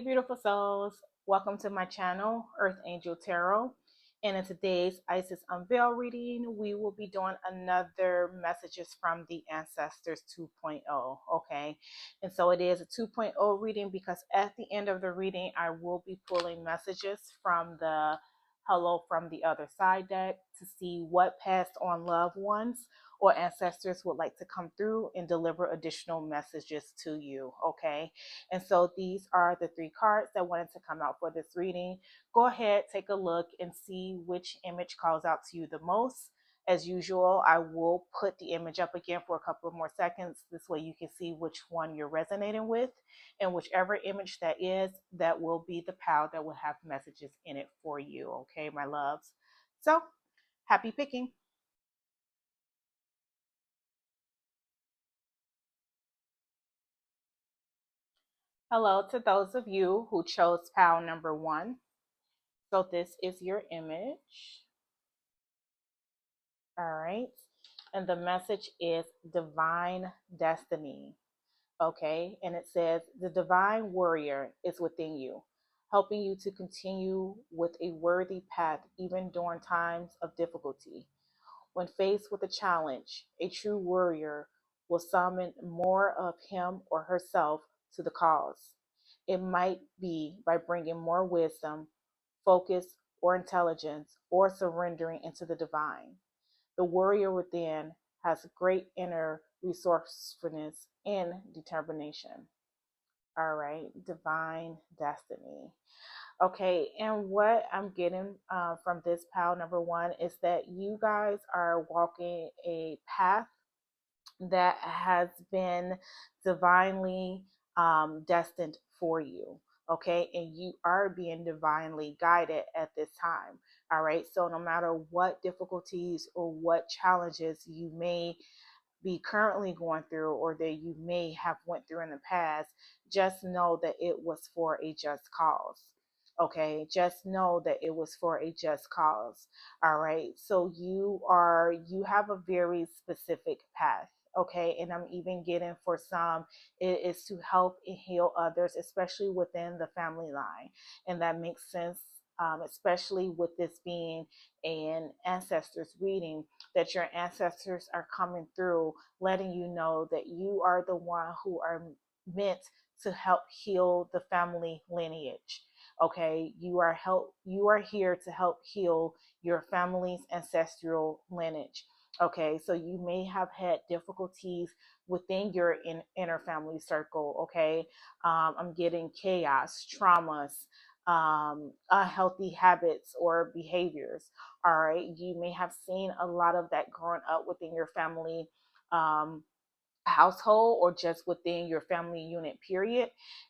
beautiful souls. Welcome to my channel, Earth Angel Tarot. And in today's Isis Unveiled reading, we will be doing another Messages from the Ancestors 2.0. Okay. And so it is a 2.0 reading because at the end of the reading, I will be pulling messages from the Hello from the Other Side deck to see what passed on loved ones or ancestors would like to come through and deliver additional messages to you. Okay. And so these are the three cards that wanted to come out for this reading. Go ahead, take a look and see which image calls out to you the most. As usual, I will put the image up again for a couple of more seconds. This way you can see which one you're resonating with. And whichever image that is, that will be the pile that will have messages in it for you. Okay, my loves. So, happy picking. Hello to those of you who chose pile number 1. So this is your image. All right. And the message is divine destiny. Okay. And it says the divine warrior is within you, helping you to continue with a worthy path even during times of difficulty. When faced with a challenge, a true warrior will summon more of him or herself to the cause. It might be by bringing more wisdom, focus, or intelligence, or surrendering into the divine. The warrior within has great inner resourcefulness and determination. All right, divine destiny. Okay, and what I'm getting from this pile number 1 is that you guys are walking a path that has been divinely destined for you. Okay, and you are being divinely guided at this time. All right, so no matter what difficulties or what challenges you may be currently going through or that you may have went through in the past, just know that it was for a just cause. Okay, just know that it was for a just cause. All right, so you have a very specific path. Okay, and I'm even getting for some, it is to help and heal others, especially within the family line. And that makes sense, especially with this being an ancestors reading, that your ancestors are coming through, letting you know that you are the one who are meant to help heal the family lineage. Okay, you are here to help heal your family's ancestral lineage. Okay, so you may have had difficulties within your inner family circle. Okay, I'm getting chaos, traumas, unhealthy habits or behaviors. All right, you may have seen a lot of that growing up within your family household or just within your family unit, period.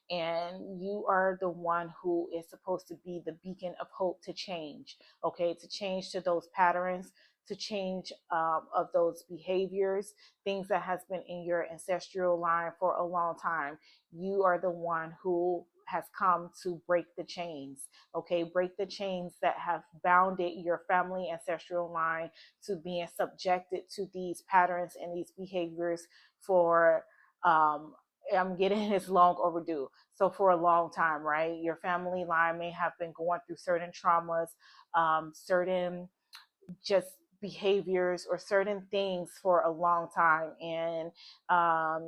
And you are the one who is supposed to be the beacon of hope to change. Okay, to change to those patterns, to change of those behaviors, things that has been in your ancestral line for a long time. You are the one who has come to break the chains. Okay, break the chains that have bounded your family ancestral line to being subjected to these patterns and these behaviors for I'm getting it's long overdue. So for a long time, right? Your family line may have been going through certain traumas, certain just behaviors or certain things for a long time, and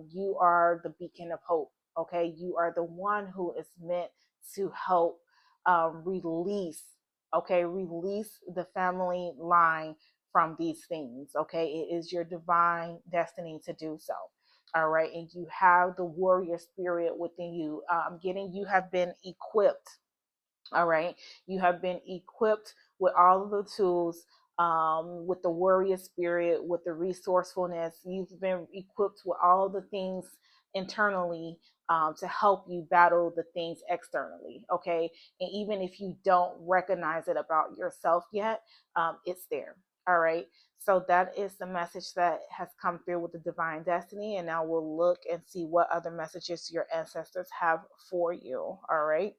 you are the beacon of hope. Okay, you are the one who is meant to help release. Okay, release the family line from these things. Okay, it is your divine destiny to do so. All right, and you have the warrior spirit within you. I'm getting you have been equipped. All right, you have been equipped with all of the tools, with the warrior spirit, with the resourcefulness. You've been equipped with all the things internally, to help you battle the things externally. Okay, and even if you don't recognize it about yourself yet, it's there. All right. So that is the message that has come through with the divine destiny. And now we'll look and see what other messages your ancestors have for you. All right.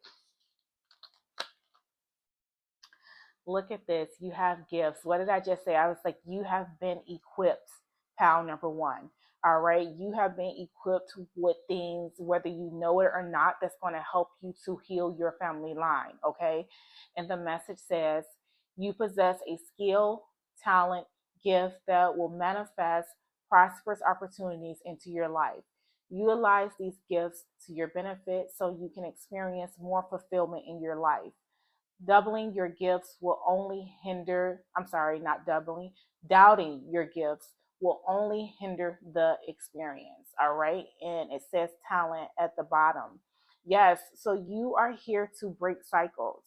Look at this. You have gifts. What did I just say? I was like, you have been equipped, pile number 1. All right. You have been equipped with things, whether you know it or not, that's going to help you to heal your family line. Okay. And the message says you possess a skill, talent, gift that will manifest prosperous opportunities into your life. Utilize these gifts to your benefit so you can experience more fulfillment in your life. Doubling your gifts will only hinder, I'm sorry, not doubling, doubting your gifts will only hinder the experience. All right. And it says talent at the bottom. Yes. So you are here to break cycles.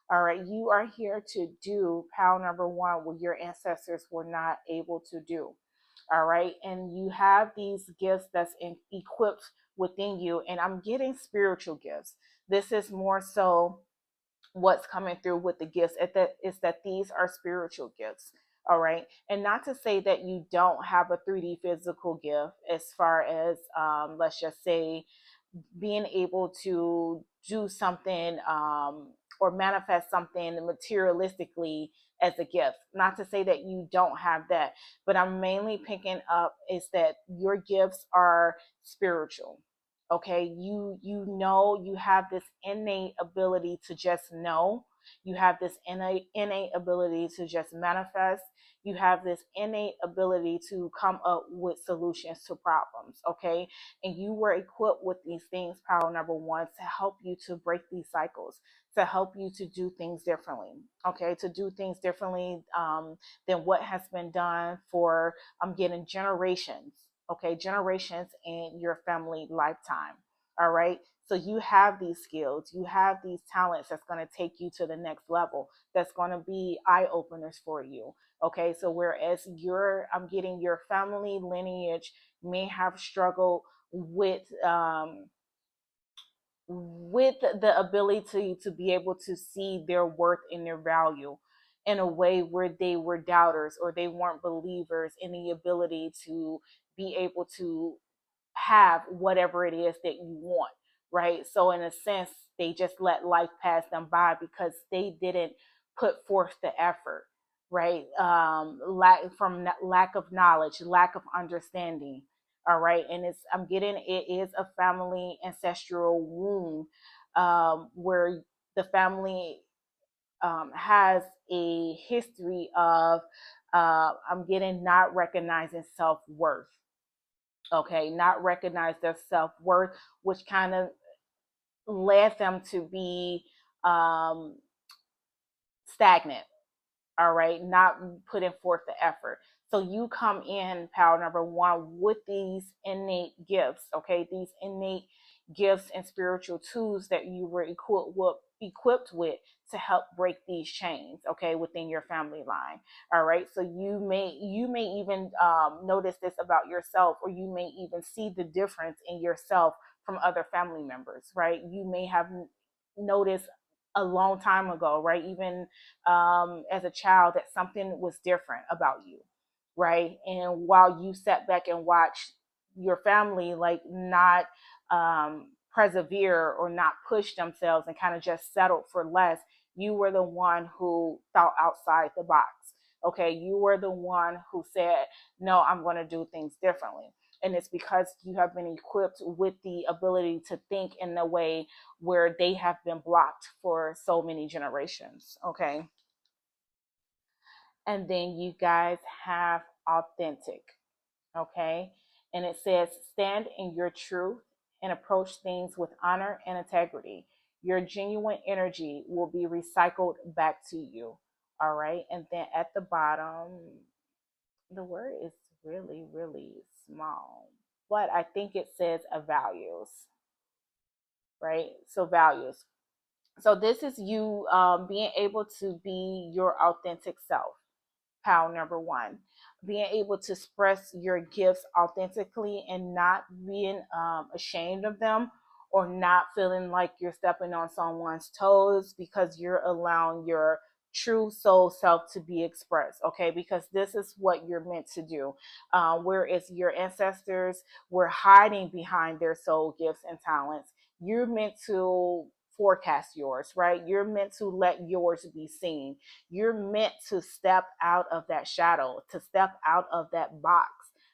All right. You are here to do pile number one, what your ancestors were not able to do. All right. And you have these gifts that's equipped within you. And I'm getting spiritual gifts. This is more so what's coming through with the gifts is that these are spiritual gifts. All right. And not to say that you don't have a 3D physical gift, as far as let's just say being able to do something or manifest something materialistically as a gift. Not to say that you don't have that, but I'm mainly picking up is that your gifts are spiritual. Okay, you know, you have this innate ability to just know. You have this innate ability to just manifest. You have this innate ability to come up with solutions to problems. Okay, and you were equipped with these things, power number one, to help you to break these cycles, to help you to do things differently. Okay, to do things differently than what has been done for I'm getting generations. Okay, generations in your family lifetime. All right. So you have these skills, you have these talents that's going to take you to the next level, that's going to be eye openers for you. Okay. So whereas I'm getting your family lineage may have struggled with the ability to be able to see their worth and their value in a way where they were doubters or they weren't believers in the ability to be able to have whatever it is that you want, right? So in a sense, they just let life pass them by because they didn't put forth the effort, right? Lack of knowledge, lack of understanding. All right, and I'm getting it is a family ancestral wound where the family has a history of I'm getting not recognizing self worth. Okay, not recognize their self worth, which kind of led them to be um, stagnant. All right, not putting forth the effort. So you come in, power number one, with these innate gifts. Okay, these innate gifts and spiritual tools that you were equipped with to help break these chains, okay, within your family line. All right, so you may even notice this about yourself, or you may even see the difference in yourself from other family members, right? You may have noticed a long time ago, right? Even as a child, that something was different about you, right? And while you sat back and watched your family like not persevere or not push themselves and kind of just settled for less, you were the one who thought outside the box. Okay, you were the one who said, no, I'm going to do things differently. And it's because you have been equipped with the ability to think in a way where they have been blocked for so many generations. Okay. And then you guys have authentic. Okay. And it says, stand in your truth and approach things with honor and integrity. Your genuine energy will be recycled back to you. All right. And then at the bottom, the word is really, really small, but I think it says a values, right? So values. So this is you being able to be your authentic self. Power number one, being able to express your gifts authentically and not being ashamed of them, or not feeling like you're stepping on someone's toes because you're allowing your true soul self to be expressed. Okay, because this is what you're meant to do. Whereas your ancestors were hiding behind their soul gifts and talents, you're meant to forecast yours, right? You're meant to let yours be seen. You're meant to step out of that shadow, to step out of that box.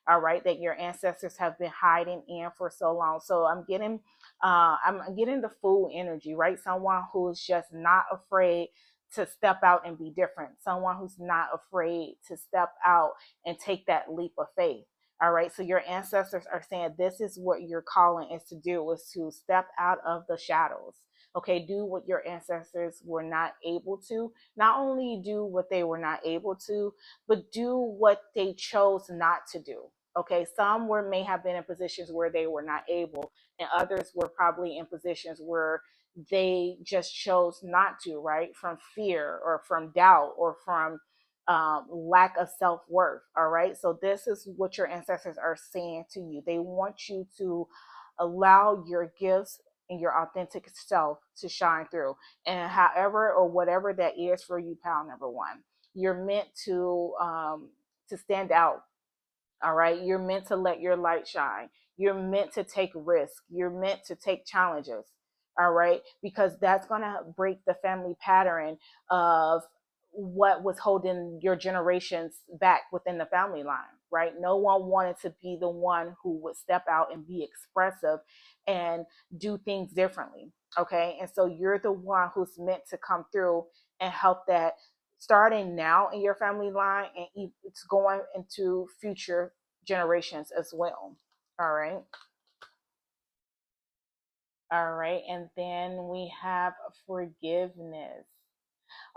all right, that your ancestors have been hiding in for so long. So I'm getting the full energy, right? Someone who's just not afraid to step out and be different. Someone who's not afraid to step out and take that leap of faith. All right. So your ancestors are saying this is what your calling is to do, is to step out of the shadows. Okay, do what your ancestors were not able to. Not only do what they were not able to, but do what they chose not to do. Okay, some were may have been in positions where they were not able, and others were probably in positions where they just chose not to, right? From fear or from doubt or from lack of self worth. All right. So, this is what your ancestors are saying to you. They want you to allow your gifts and your authentic self to shine through. And however or whatever that is for you, pal number one, you're meant to stand out. All right. You're meant to let your light shine. You're meant to take risks. You're meant to take challenges. All right. Because that's going to break the family pattern of what was holding your generations back within the family line. Right. No one wanted to be the one who would step out and be expressive and do things differently. Okay. And so you're the one who's meant to come through and help that, starting now in your family line, and it's going into future generations as well. All right. All right. And then we have forgiveness.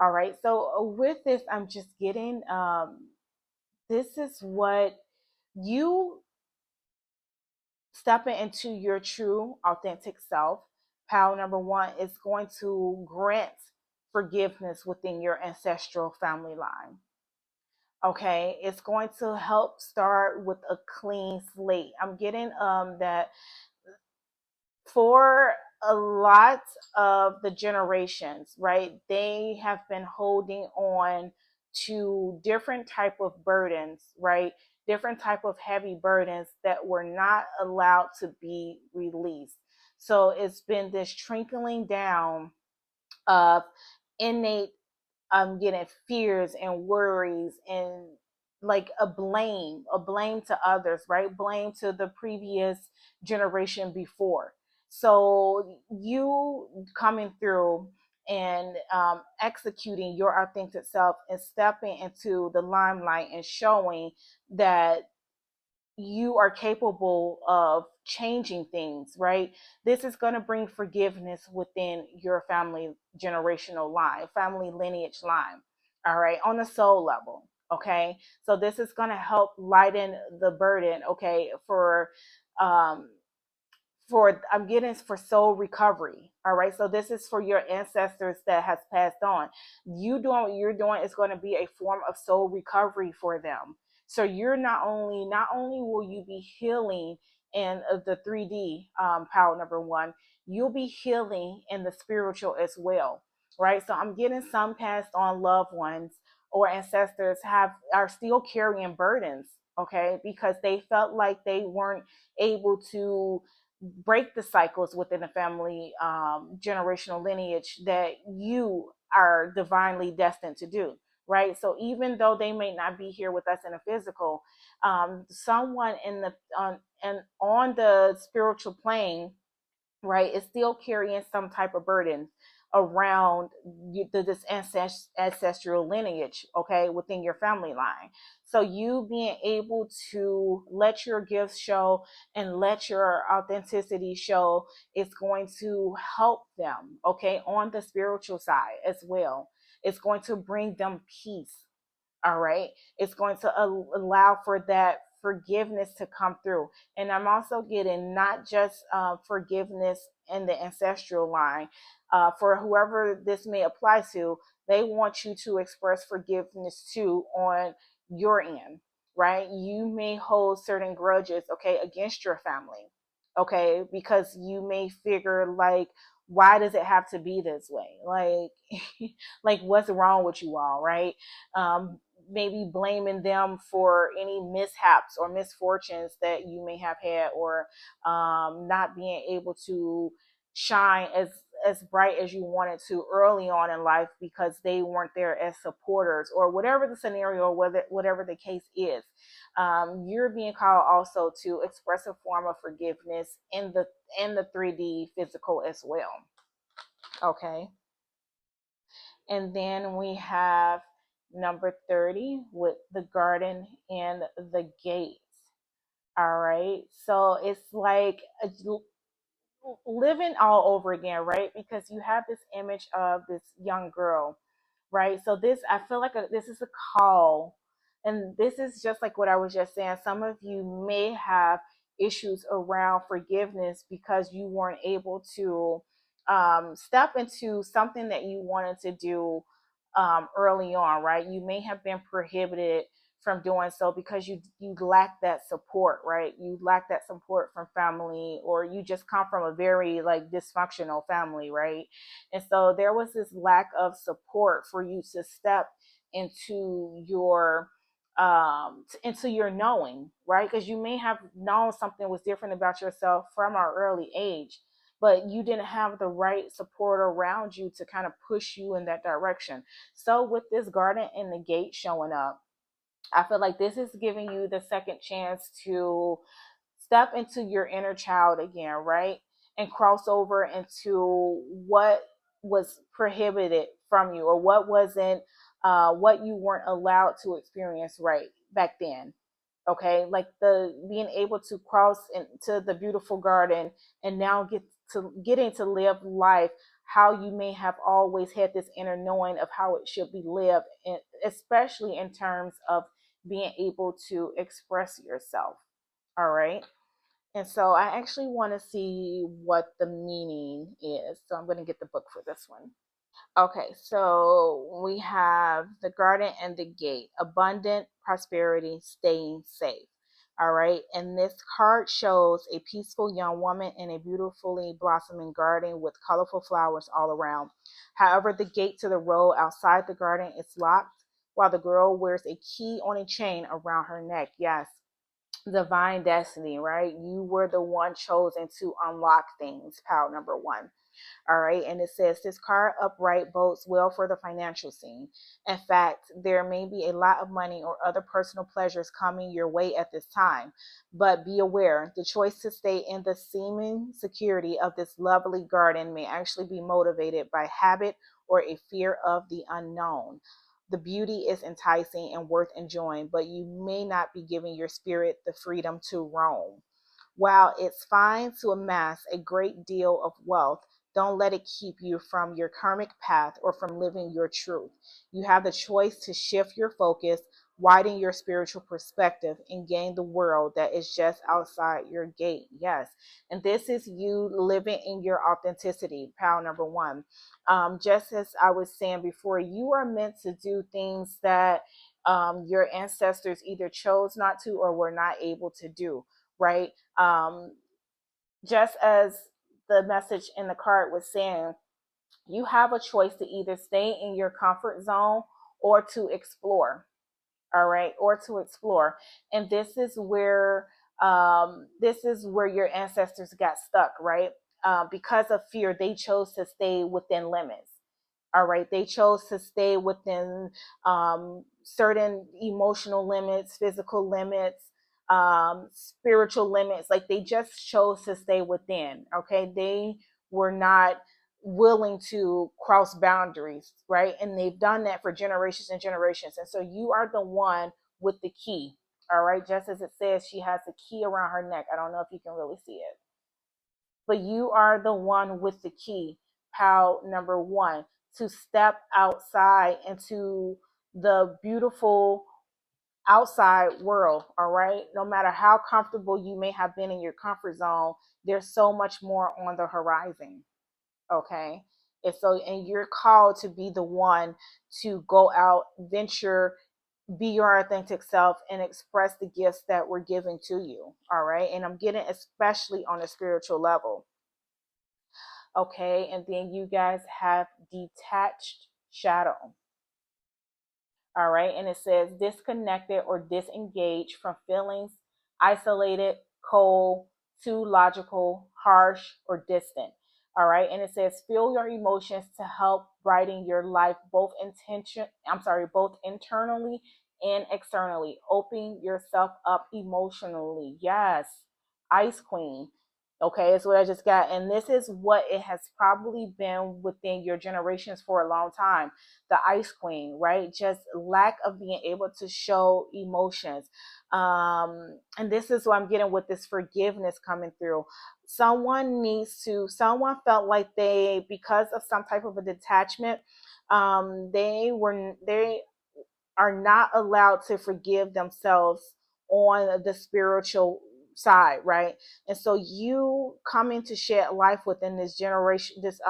All right. So with this, I'm just getting this is what you stepping into your true authentic self. Power number one is going to grant forgiveness within your ancestral family line. Okay, it's going to help start with a clean slate. I'm getting that for a lot of the generations, right, they have been holding on to different type of burdens, right, different type of heavy burdens that were not allowed to be released. So it's been this trickling down of innate, getting fears and worries and like a blame to others, right? Blame to the previous generation before. So you coming through and executing your authentic self and stepping into the limelight and showing that you are capable of changing things, right? This is going to bring forgiveness within your family generational line, family lineage line, all right, on the soul level. Okay. So this is going to help lighten the burden, okay, um, for I'm getting for soul recovery. All right. So this is for your ancestors that has passed on. You doing what you're doing is going to be a form of soul recovery for them. So you're not only will you be healing in the 3D, power number one, you'll be healing in the spiritual as well. Right. So I'm getting some passed on loved ones or ancestors are still carrying burdens. Okay, because they felt like they weren't able to break the cycles within the family generational lineage that you are divinely destined to do, right? So even though they may not be here with us in a physical, someone in the on the spiritual plane, right, is still carrying some type of burden around this ancestral lineage, okay, within your family line. So you being able to let your gifts show and let your authenticity show is going to help them, okay, on the spiritual side as well. It's going to bring them peace. All right. It's going to allow for that forgiveness to come through. And I'm also getting not just forgiveness in the ancestral line. For whoever this may apply to, they want you to express forgiveness too on your end, right? You may hold certain grudges, okay, against your family, okay, because you may figure like, why does it have to be this way? Like, like what's wrong with you all, right? Maybe blaming them for any mishaps or misfortunes that you may have had, or not being able to shine as bright as you wanted to early on in life because they weren't there as supporters or whatever the scenario, whatever the case is. You're being called also to express a form of forgiveness in the 3D physical as well. Okay. And then we have number 30 with the garden and the gates. All right. So it's like living all over again, right? Because you have this image of this young girl, right? So this, I feel like this is a call, and this is just like what I was just saying. Some of you may have issues around forgiveness because you weren't able to step into something that you wanted to do early on, right? You may have been prohibited from doing so because you lack that support, right? You lack that support from family, or you just come from a very like dysfunctional family, right? And so there was this lack of support for you to step into your knowing, right? Because you may have known something was different about yourself from an early age, but you didn't have the right support around you to kind of push you in that direction. So with this garden and the gate showing up, I feel like this is giving you the second chance to step into your inner child again, right? And cross over into what was prohibited from you, or what wasn't, what you weren't allowed to experience right back then. Okay, like the being able to cross into the beautiful garden and now getting to live life how you may have always had this inner knowing of how it should be lived, and especially in terms of being able to express yourself. All right. And so I actually want to see what the meaning is. So I'm going to get the book for this one. Okay, so we have the garden and the gate, abundant prosperity, staying safe. All right, and this card shows a peaceful young woman in a beautifully blossoming garden with colorful flowers all around. However, the gate to the road outside the garden is locked, while the girl wears a key on a chain around her neck. Yes, divine destiny, right? You were the one chosen to unlock things, pal number one. All right. And it says this card upright bodes well for the financial scene. In fact, there may be a lot of money or other personal pleasures coming your way at this time. But be aware, the choice to stay in the seeming security of this lovely garden may actually be motivated by habit or a fear of the unknown. The beauty is enticing and worth enjoying, but you may not be giving your spirit the freedom to roam. While it's fine to amass a great deal of wealth, don't let it keep you from your karmic path or from living your truth. You have the choice to shift your focus, widen your spiritual perspective, and gain the world that is just outside your gate. Yes. And this is you living in your authenticity, pal number one. Just as I was saying before, you are meant to do things that your ancestors either chose not to or were not able to do, right? Just as the message in the card was saying, you have a choice to either stay in your comfort zone or to explore. All right, or to explore. And this is where your ancestors got stuck, right? Because of fear, they chose to stay within limits. All right, they chose to stay within certain emotional limits, physical limits, spiritual limits. Like they just chose to stay within. Okay, they were not willing to cross boundaries, right? And they've done that for generations and generations. And so you are the one with the key. All right, just as it says, she has the key around her neck. I don't know if you can really see it, but you are the one with the key, pal number one, to step outside into the beautiful outside world. All right, no matter how comfortable you may have been in your comfort zone, there's so much more on the horizon. Okay, and you're called to be the one to go out, venture, be your authentic self, and express the gifts that were given to you. All right, and I'm getting especially on a spiritual level. Okay, and then you guys have detached shadow. All right, and it says disconnected or disengaged from feelings, isolated, cold, too logical, harsh, or distant. All right. And it says, feel your emotions to help brighten your life, both internally and externally. Open yourself up emotionally. Yes. Ice Queen. Okay, it's what I just got. And this is what it has probably been within your generations for a long time. The Ice Queen, right? Just lack of being able to show emotions. And this is what I'm getting with this forgiveness coming through. Someone felt like they, because of some type of a detachment, they are not allowed to forgive themselves on the spiritual side, right? And so you coming to shed life within this generation, this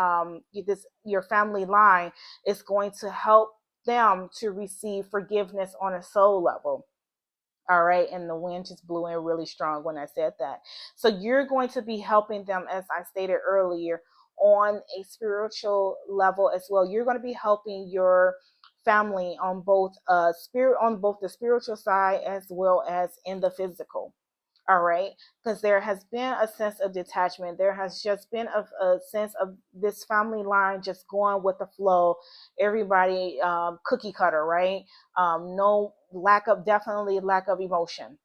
your family line is going to help them to receive forgiveness on a soul level. All right. And the wind just blew in really strong when I said that. So you're going to be helping them, as I stated earlier, on a spiritual level as well. You're going to be helping your family on both the spiritual side as well as in the physical. All right, because there has been a sense of detachment. There has just been a sense of this family line just going with the flow. Everybody cookie cutter, right? No definitely lack of emotion.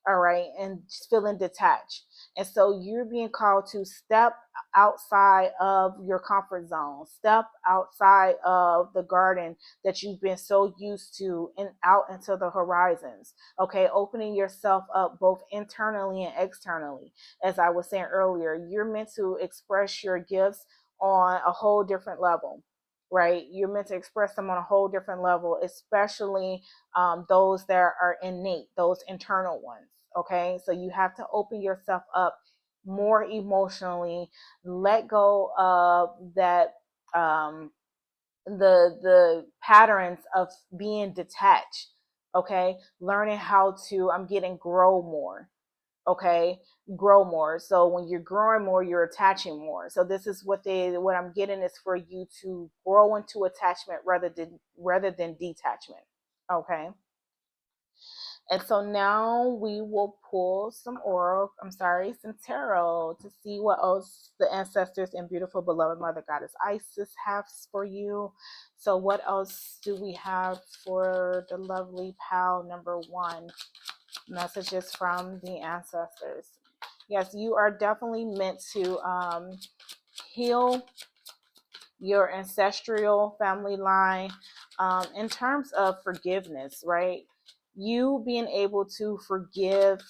All right, and just feeling detached. And so you're being called to step outside of your comfort zone, step outside of the garden that you've been so used to, and out into the horizons. Okay, opening yourself up both internally and externally. As I was saying earlier, you're meant to express your gifts on a whole different level, right? You're meant to express them on a whole different level, especially those that are innate, those internal ones. Okay, so you have to open yourself up more emotionally, let go of that, the patterns of being detached. Okay, learning how to, I'm getting grow more. Okay, grow more. So when you're growing more, you're attaching more. So this is what I'm getting is for you to grow into attachment rather than detachment. Okay. And so now we will pull some tarot to see what else the ancestors and beautiful beloved mother goddess Isis has for you. So what else do we have for the lovely pal number one? Messages from the ancestors. Yes, you are definitely meant to heal your ancestral family line in terms of forgiveness, right? You being able to forgive,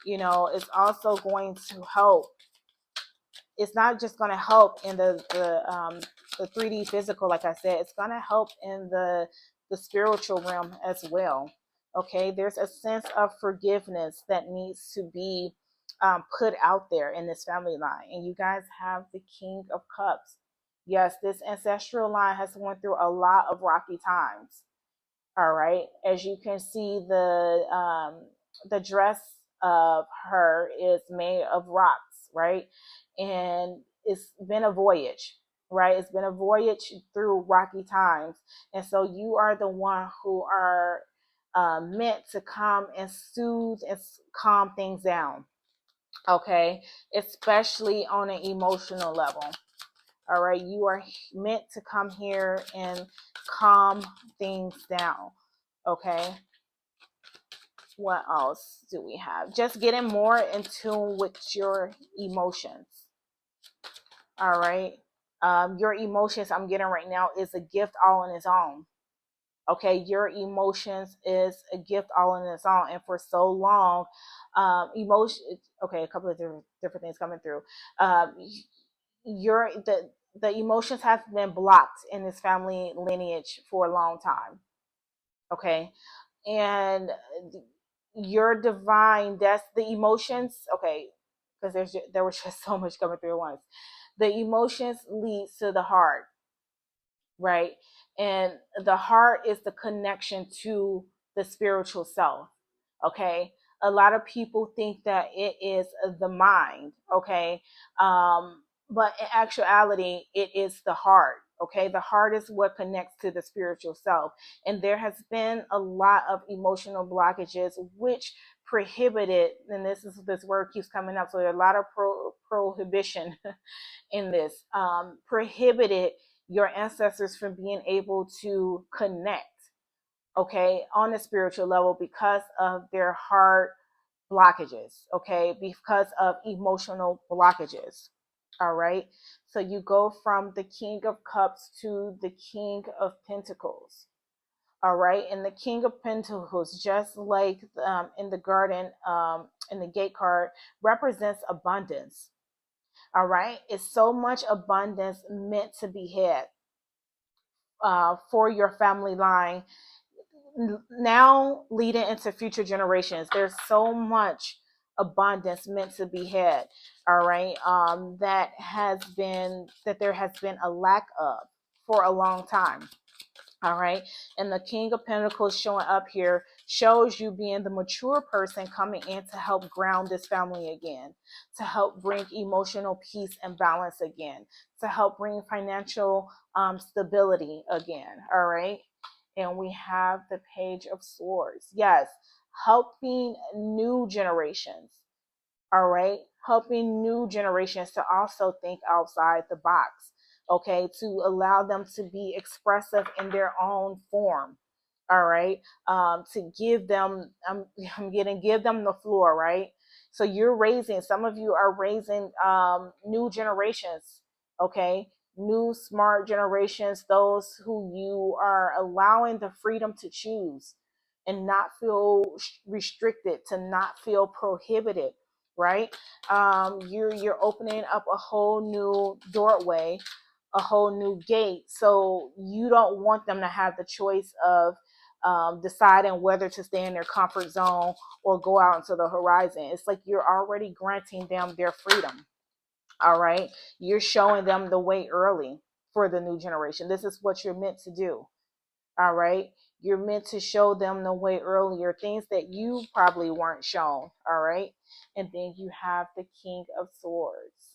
is also going to help. It's not just going to help in the 3D physical, like I said. It's going to help in the spiritual realm as well. Okay, there's a sense of forgiveness that needs to be put out there in this family line, and you guys have the King of Cups. Yes, this ancestral line has went through a lot of rocky times. All right, as you can see, the dress of her is made of rocks, right? And it's been a voyage, right? It's been a voyage through rocky times. And so you are the one who are meant to come and soothe and calm things down, okay? Especially on an emotional level. All right, you are meant to come here and calm things down. Okay, what else do we have? Just getting more in tune with your emotions. All right, your emotions I'm getting right now is a gift all on its own. Okay, your emotions is a gift all on its own, and for so long, emotion. Okay, a couple of different things coming through. Um, your the emotions have been blocked in this family lineage for a long time. Okay, and your divine, that's the emotions. Okay, because there was just so much coming through at once. The emotions leads to the heart, right? And the heart is the connection to the spiritual self. Okay, a lot of people think that it is the mind. Okay, but in actuality it is the heart. Okay, the heart is what connects to the spiritual self, and there has been a lot of emotional blockages which prohibited, and this word keeps coming up, so there's a lot of prohibition in this, prohibited your ancestors from being able to connect, okay, on a spiritual level because of their heart blockages, okay, because of emotional blockages. All right. So you go from the King of Cups to the King of Pentacles. All right. And the King of Pentacles, just like in the garden, in the gate card, represents abundance. All right. It's so much abundance meant to be had for your family line now leading into future generations. There's so much abundance meant to be had. All right. That there has been a lack of for a long time. All right. And the King of Pentacles showing up here shows you being the mature person coming in to help ground this family again, to help bring emotional peace and balance again, to help bring financial stability again. All right. And we have the Page of Swords. Yes, helping new generations. All right. Helping new generations to also think outside the box. Okay. To allow them to be expressive in their own form. All right. To give them, give them the floor. Right. So some of you are raising new generations. Okay. New smart generations, those who you are allowing the freedom to choose and not feel restricted, to not feel prohibited, right? You're opening up a whole new doorway, a whole new gate. So you don't want them to have the choice of deciding whether to stay in their comfort zone or go out into the horizon. It's like you're already granting them their freedom. All right. You're showing them the way early for the new generation. This is what you're meant to do. All right. You're meant to show them the way earlier, things that you probably weren't shown. All right. And then you have the King of Swords.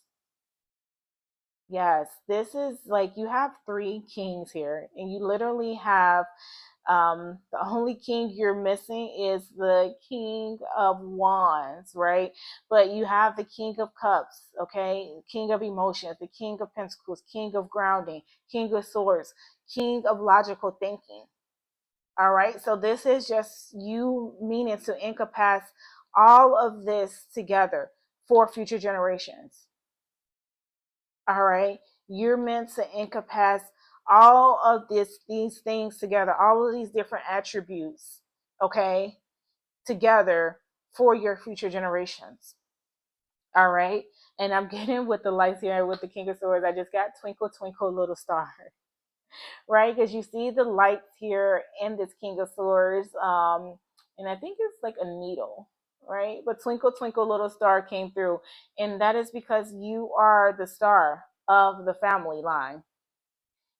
Yes, this is like you have three kings here, and you literally have the only king you're missing is the King of Wands, right? But you have the King of Cups, okay? King of Emotions, the King of Pentacles, King of Grounding, King of Swords, King of Logical Thinking. All right. So this is just you meaning to encompass all of this together for future generations. All right. You're meant to encompass all of these things together, all of these different attributes, okay, together for your future generations. All right. And I'm getting with the lights here with the King of Swords. I just got Twinkle, Twinkle, Little Star. Right? Because you see the lights here in this King of Swords. And I think it's like a needle, right? But Twinkle, Twinkle, Little Star came through. And that is because you are the star of the family line.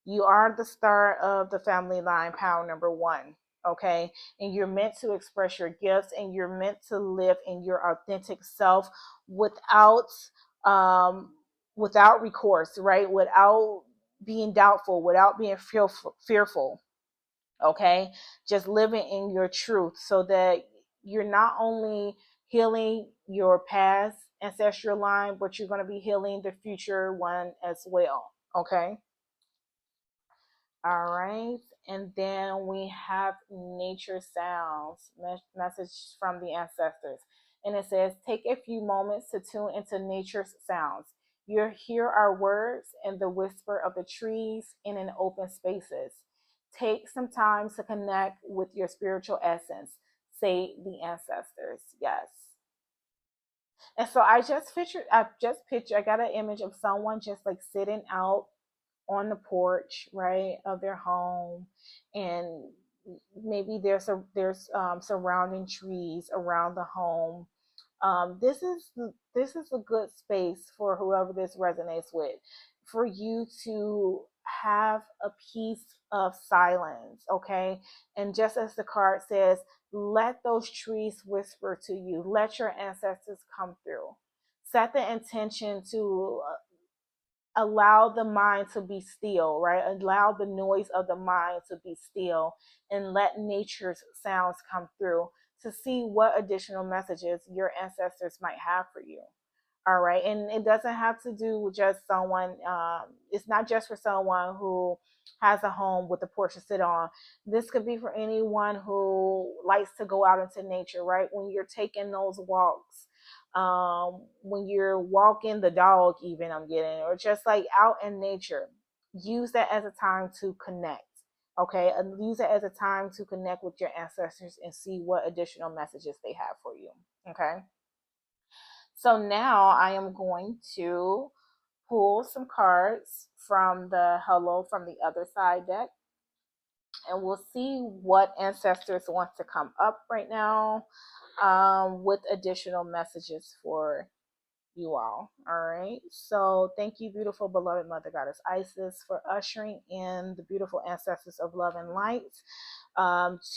You are the star of the family line, pound number one. Okay. And you're meant to express your gifts and you're meant to live in your authentic self without um without recourse, right? Without being doubtful, without being fearful. Okay. Just living in your truth so that you're not only healing your past ancestral line, but you're going to be healing the future one as well. Okay. All right. And then we have nature sounds, message from the ancestors. And it says, take a few moments to tune into nature's sounds. You hear our words and the whisper of the trees in an open spaces. Take some time to connect with your spiritual essence, say the ancestors. Yes. And so I got an image of someone just like sitting out on the porch, right, of their home, and maybe there's surrounding trees around the home. This is a good space for whoever this resonates with, for you to have a piece of silence, okay? And just as the card says, let those trees whisper to you. Let your ancestors come through. Set the intention to allow the mind to be still, right? Allow the noise of the mind to be still and let nature's sounds come through to see what additional messages your ancestors might have for you. All right. And it doesn't have to do with just someone, it's not just for someone who has a home with a porch to sit on. This could be for anyone who likes to go out into nature, right? When you're taking those walks, when you're walking the dog, even I'm getting, or just like out in nature, use that as a time to connect. Okay. And use it as a time to connect with your ancestors and see what additional messages they have for you. Okay. So now I am going to pull some cards from the Hello from the Other Side deck, and we'll see what ancestors want to come up right now with additional messages for you all. All right. So thank you, beautiful, beloved Mother Goddess Isis, for ushering in the beautiful ancestors of love and light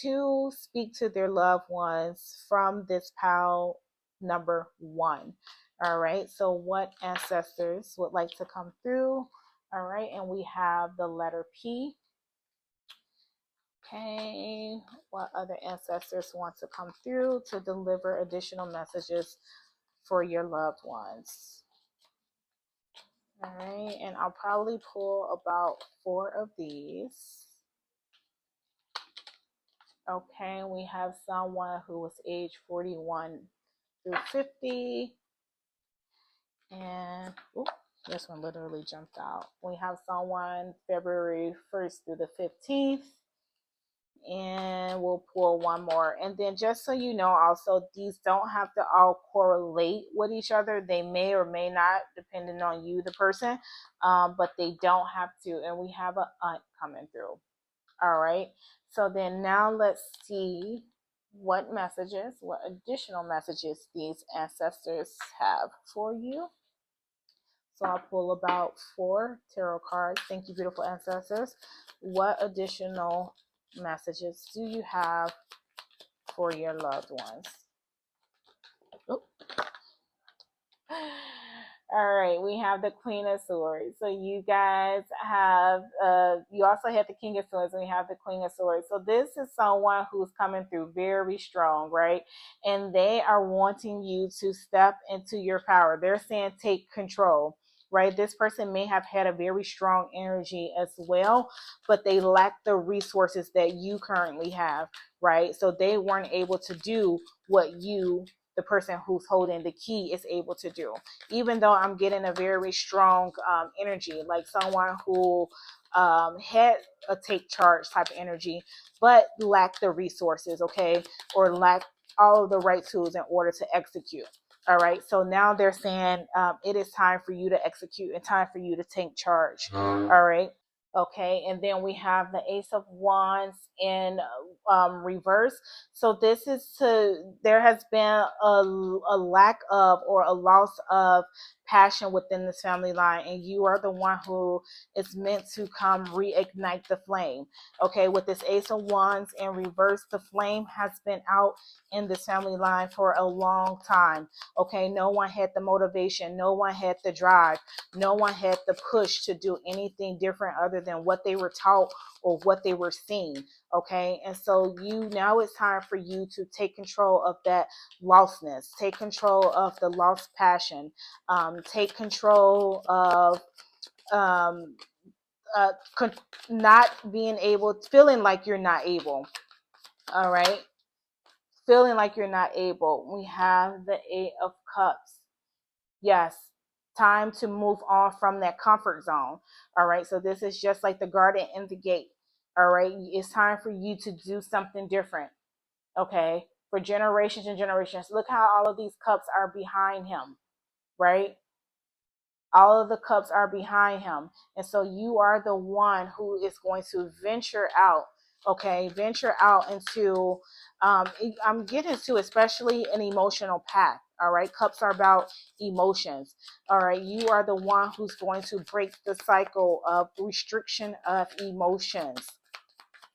to speak to their loved ones from this pile number 1. All right. So what ancestors would like to come through? All right. And we have the letter P. Okay. What other ancestors want to come through to deliver additional messages for your loved ones? All right, and I'll probably pull about 4 of these. Okay, we have someone who was age 41 through 50. And this one literally jumped out. We have someone February 1st through the 15th. And we'll pull one more. And then just so you know, also, these don't have to all correlate with each other. They may or may not, depending on you, the person, but they don't have to. And we have an aunt coming through. All right. So then now let's see what messages, what additional messages these ancestors have for you. So I'll pull about 4 tarot cards. Thank you, beautiful ancestors. What additional messages do you have for your loved ones? Oop. All right, we have the Queen of Swords. So you guys have, you also have the King of Swords, and we have the Queen of Swords. So this is someone who's coming through very strong, right? And they are wanting you to step into your power. They're saying take control, right? This person may have had a very strong energy as well, but they lack the resources that you currently have, right? So they weren't able to do what you, the person who's holding the key, is able to do. Even though I'm getting a very strong energy, like someone who had a take charge type of energy, but lacked the resources, okay, or lacked all of the right tools in order to execute. All right, so now they're saying it is time for you to execute and time for you to take charge. All right. Okay, and then we have the Ace of Wands in reverse. So this is there has been a lack of, or a loss of passion within this family line, and you are the one who is meant to come reignite the flame. Okay, with this Ace of Wands in reverse, the flame has been out in this family line for a long time. Okay, no one had the motivation, no one had the drive, no one had the push to do anything different other than what they were taught or what they were seeing. Okay, and so now it's time for you to take control of that lostness, take control of the lost passion, take control of not being able, feeling like you're not able. All right, feeling like you're not able. We have the 8 of Cups. Yes, time to move on from that comfort zone. All right, so this is just like the garden and the gate. All right, it's time for you to do something different. Okay, for generations and generations. Look how all of these cups are behind him, right? All of the cups are behind him. And so you are the one who is going to venture out. Okay, venture out into, I'm getting to especially an emotional path. All right, cups are about emotions. All right, you are the one who's going to break the cycle of restriction of emotions.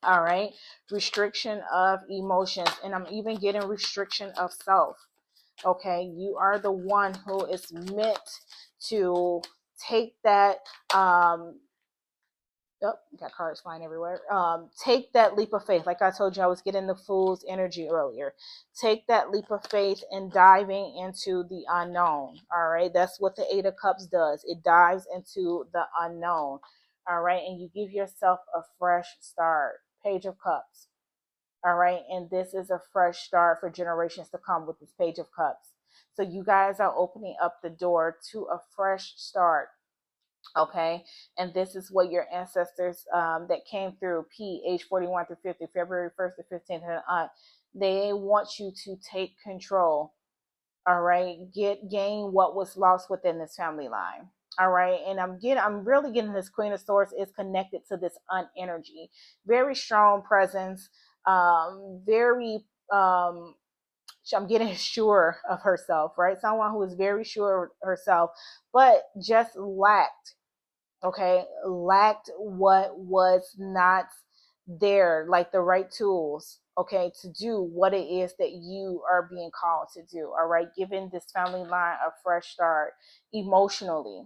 All right, restriction of emotions. And I'm even getting restriction of self. Okay, you are the one who is meant to take that Oh, got cards flying everywhere. Take that leap of faith. Like I told you, I was getting the fool's energy earlier. Take that leap of faith and diving into the unknown. All right. That's what the Eight of Cups does. It dives into the unknown. All right. And you give yourself a fresh start. Page of Cups. All right. And this is a fresh start for generations to come with this Page of Cups. So you guys are opening up the door to a fresh start. Okay, and this is what your ancestors that came through age 41 through 50, February 1st to 15th, and they want you to take control. All right, gain what was lost within this family line. All right, and I'm really getting this Queen of Swords is connected to this energy, very strong presence, very I'm getting sure of herself, right? Someone who is very sure of herself, but just lacked what was not there, like the right tools, okay, to do what it is that you are being called to do. All right, giving this family line a fresh start emotionally.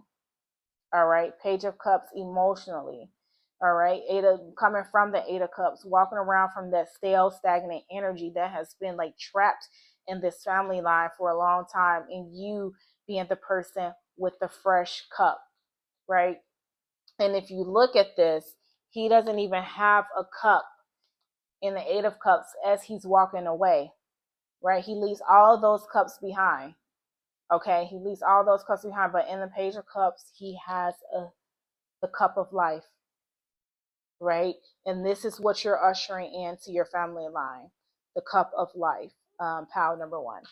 All right, Page of Cups emotionally. All right, coming from the Eight of Cups, walking around from that stale, stagnant energy that has been like trapped in this family line for a long time, and you being the person with the fresh cup, right? And if you look at this, he doesn't even have a cup in the Eight of Cups as he's walking away, right? He leaves all of those cups behind. Okay, he leaves all those cups behind, but in the Page of Cups, he has the cup of life, right? And this is what you're ushering into your family line, the cup of life, pile number one.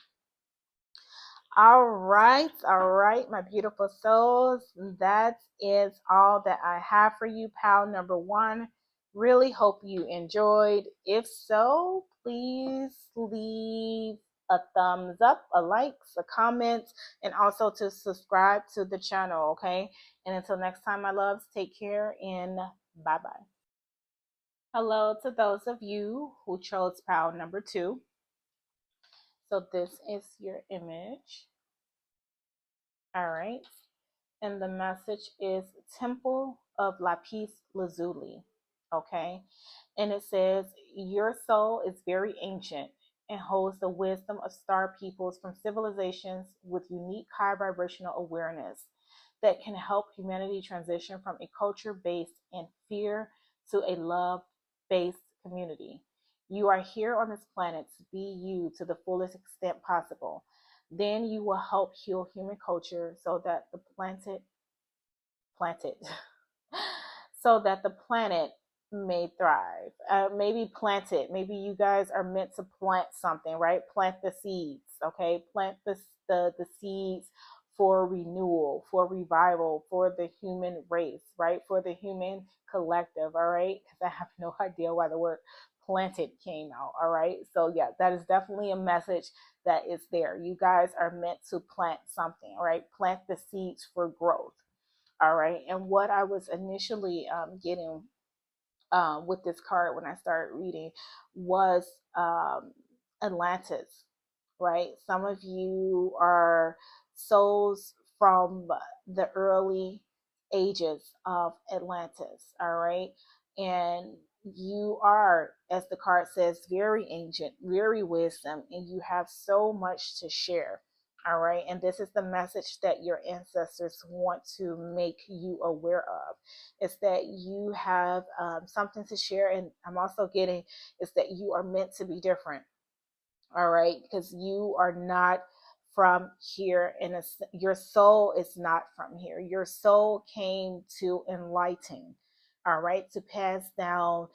All right, my beautiful souls. That is all that I have for you, pal number one. Really hope you enjoyed. If so, please leave a thumbs up, a like, a comment, and also to subscribe to the channel, okay? And until next time, my loves, take care and bye-bye. Hello to those of you who chose pal number two. So this is your image. All right. And the message is Temple of Lapis Lazuli. Okay. And it says, your soul is very ancient and holds the wisdom of star peoples from civilizations with unique high vibrational awareness that can help humanity transition from a culture based in fear to a love based community. You are here on this planet to be you to the fullest extent possible. Then you will help heal human culture so that the planted so that the planet may thrive. Maybe plant it. Maybe you guys are meant to plant something, right? Plant the seeds, okay? Plant the seeds for renewal, for revival, for the human race, right? For the human collective, all right? Because I have no idea why the word planted came out, all right? So yeah, that is definitely a message that is there. You guys are meant to plant something, right? Plant the seeds for growth. All right. And what I was initially getting with this card when I started reading was Atlantis, right? Some of you are souls from the early ages of Atlantis, all right? And you are, as the card says, very ancient, very wisdom, and you have so much to share. All right. And this is the message that your ancestors want to make you aware of. Is that you have something to share. And I'm also getting is that you are meant to be different. All right. Because you are not from here. And your soul is not from here. Your soul came to enlighten. All right. To pass down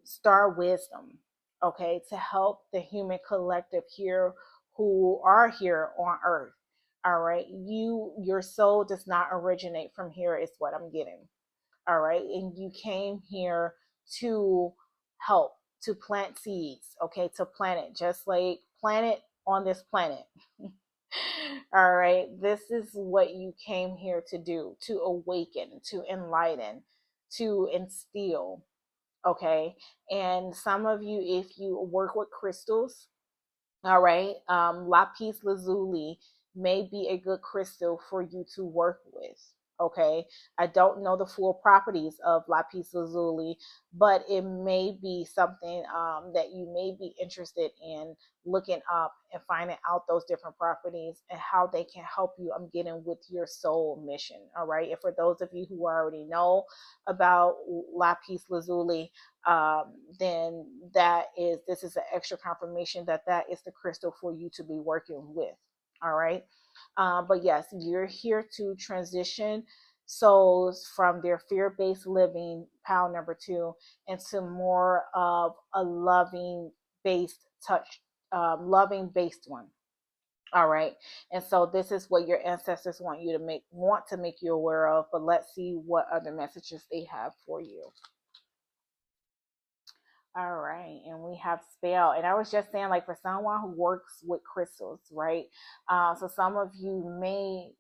star wisdom. Okay. To help the human collective here who are here on earth. All right. Your soul does not originate from here, is what I'm getting. All right. And you came here to help, to plant seeds, okay, to plant it, just like planet on this planet. All right. This is what you came here to do, to awaken, to enlighten, to instill. Okay. And some of you, if you work with crystals, all right, lapis lazuli may be a good crystal for you to work with. Okay, I don't know the full properties of lapis lazuli, but it may be something that you may be interested in looking up and finding out those different properties and how they can help you. I'm getting with your soul mission. All right, and for those of you who already know about lapis lazuli, then this is an extra confirmation that that is the crystal for you to be working with. All right. But yes, you're here to transition souls from their fear based living, pile number two, into more of a loving based touch, loving based one. All right. And so this is what your ancestors want to make you aware of, but let's see what other messages they have for you. All right, and we have spell, and I was just saying, like for someone who works with crystals, right? So some of you may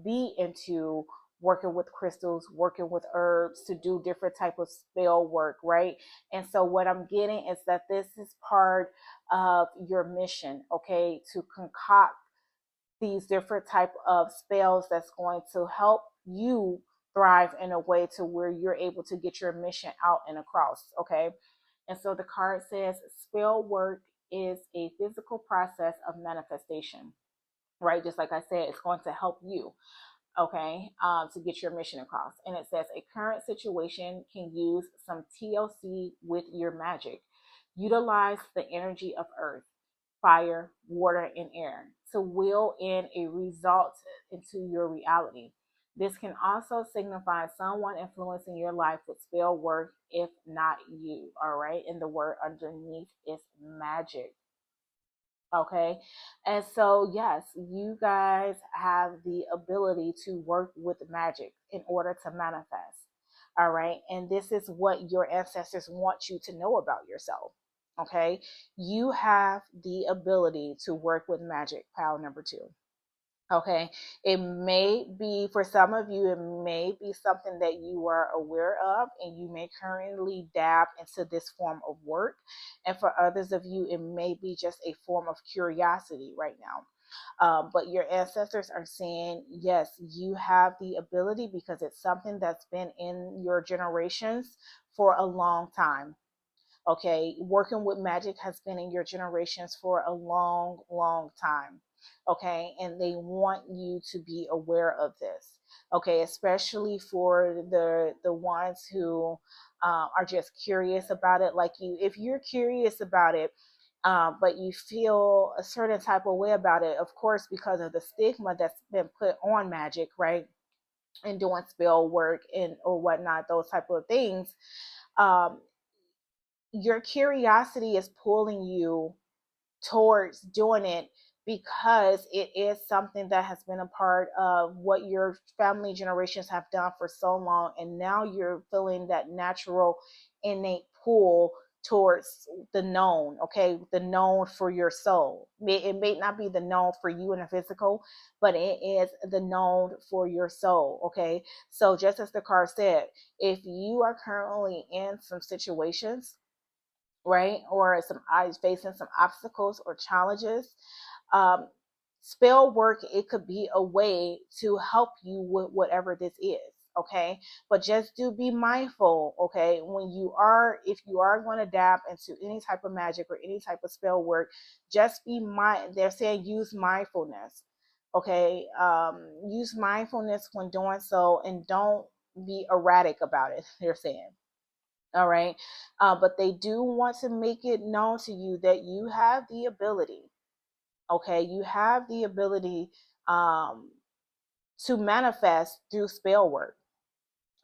be into working with crystals, working with herbs to do different type of spell work, right? And so what I'm getting is that this is part of your mission, okay, to concoct these different type of spells that's going to help you thrive in a way to where you're able to get your mission out and across, okay? And so the card says spell work is a physical process of manifestation, right? Just like I said, it's going to help you, okay, to get your mission across. And it says a current situation can use some TLC with your magic. Utilize the energy of earth, fire, water, and air to will in a result into your reality. This can also signify someone influencing your life with spell work, if not you. All right. And the word underneath is magic. Okay. And so, yes, you guys have the ability to work with magic in order to manifest. All right. And this is what your ancestors want you to know about yourself. Okay. You have the ability to work with magic, pile number two. Okay. It may be, for some of you, it may be something that you are aware of and you may currently dab into this form of work. And for others of you, it may be just a form of curiosity right now. But your ancestors are saying, yes, you have the ability because it's something that's been in your generations for a long time. Okay, working with magic has been in your generations for a long, long time. Okay, and they want you to be aware of this. Okay, especially for the ones who are just curious about it. Like you, if you're curious about it, but you feel a certain type of way about it, of course, because of the stigma that's been put on magic, right? And doing spell work and or whatnot, those type of things. Um, your curiosity is pulling you towards doing it because it is something that has been a part of what your family generations have done for so long, and now you're feeling that natural innate pull towards the known. Okay, the known for your soul. It may not be the known for you in the physical, but it is the known for your soul. Okay, so just as the card said, if you are currently in some situations, right, or some eyes facing some obstacles or challenges, um, spell work, it could be a way to help you with whatever this is. Okay, but just do be mindful. Okay, when you are, if you are going to dab into any type of magic or any type of spell work, just be mind, they're saying use mindfulness. Okay, use mindfulness when doing so and don't be erratic about it, they're saying. All right. But they do want to make it known to you that you have the ability. Okay. You have the ability um, to manifest through spell work.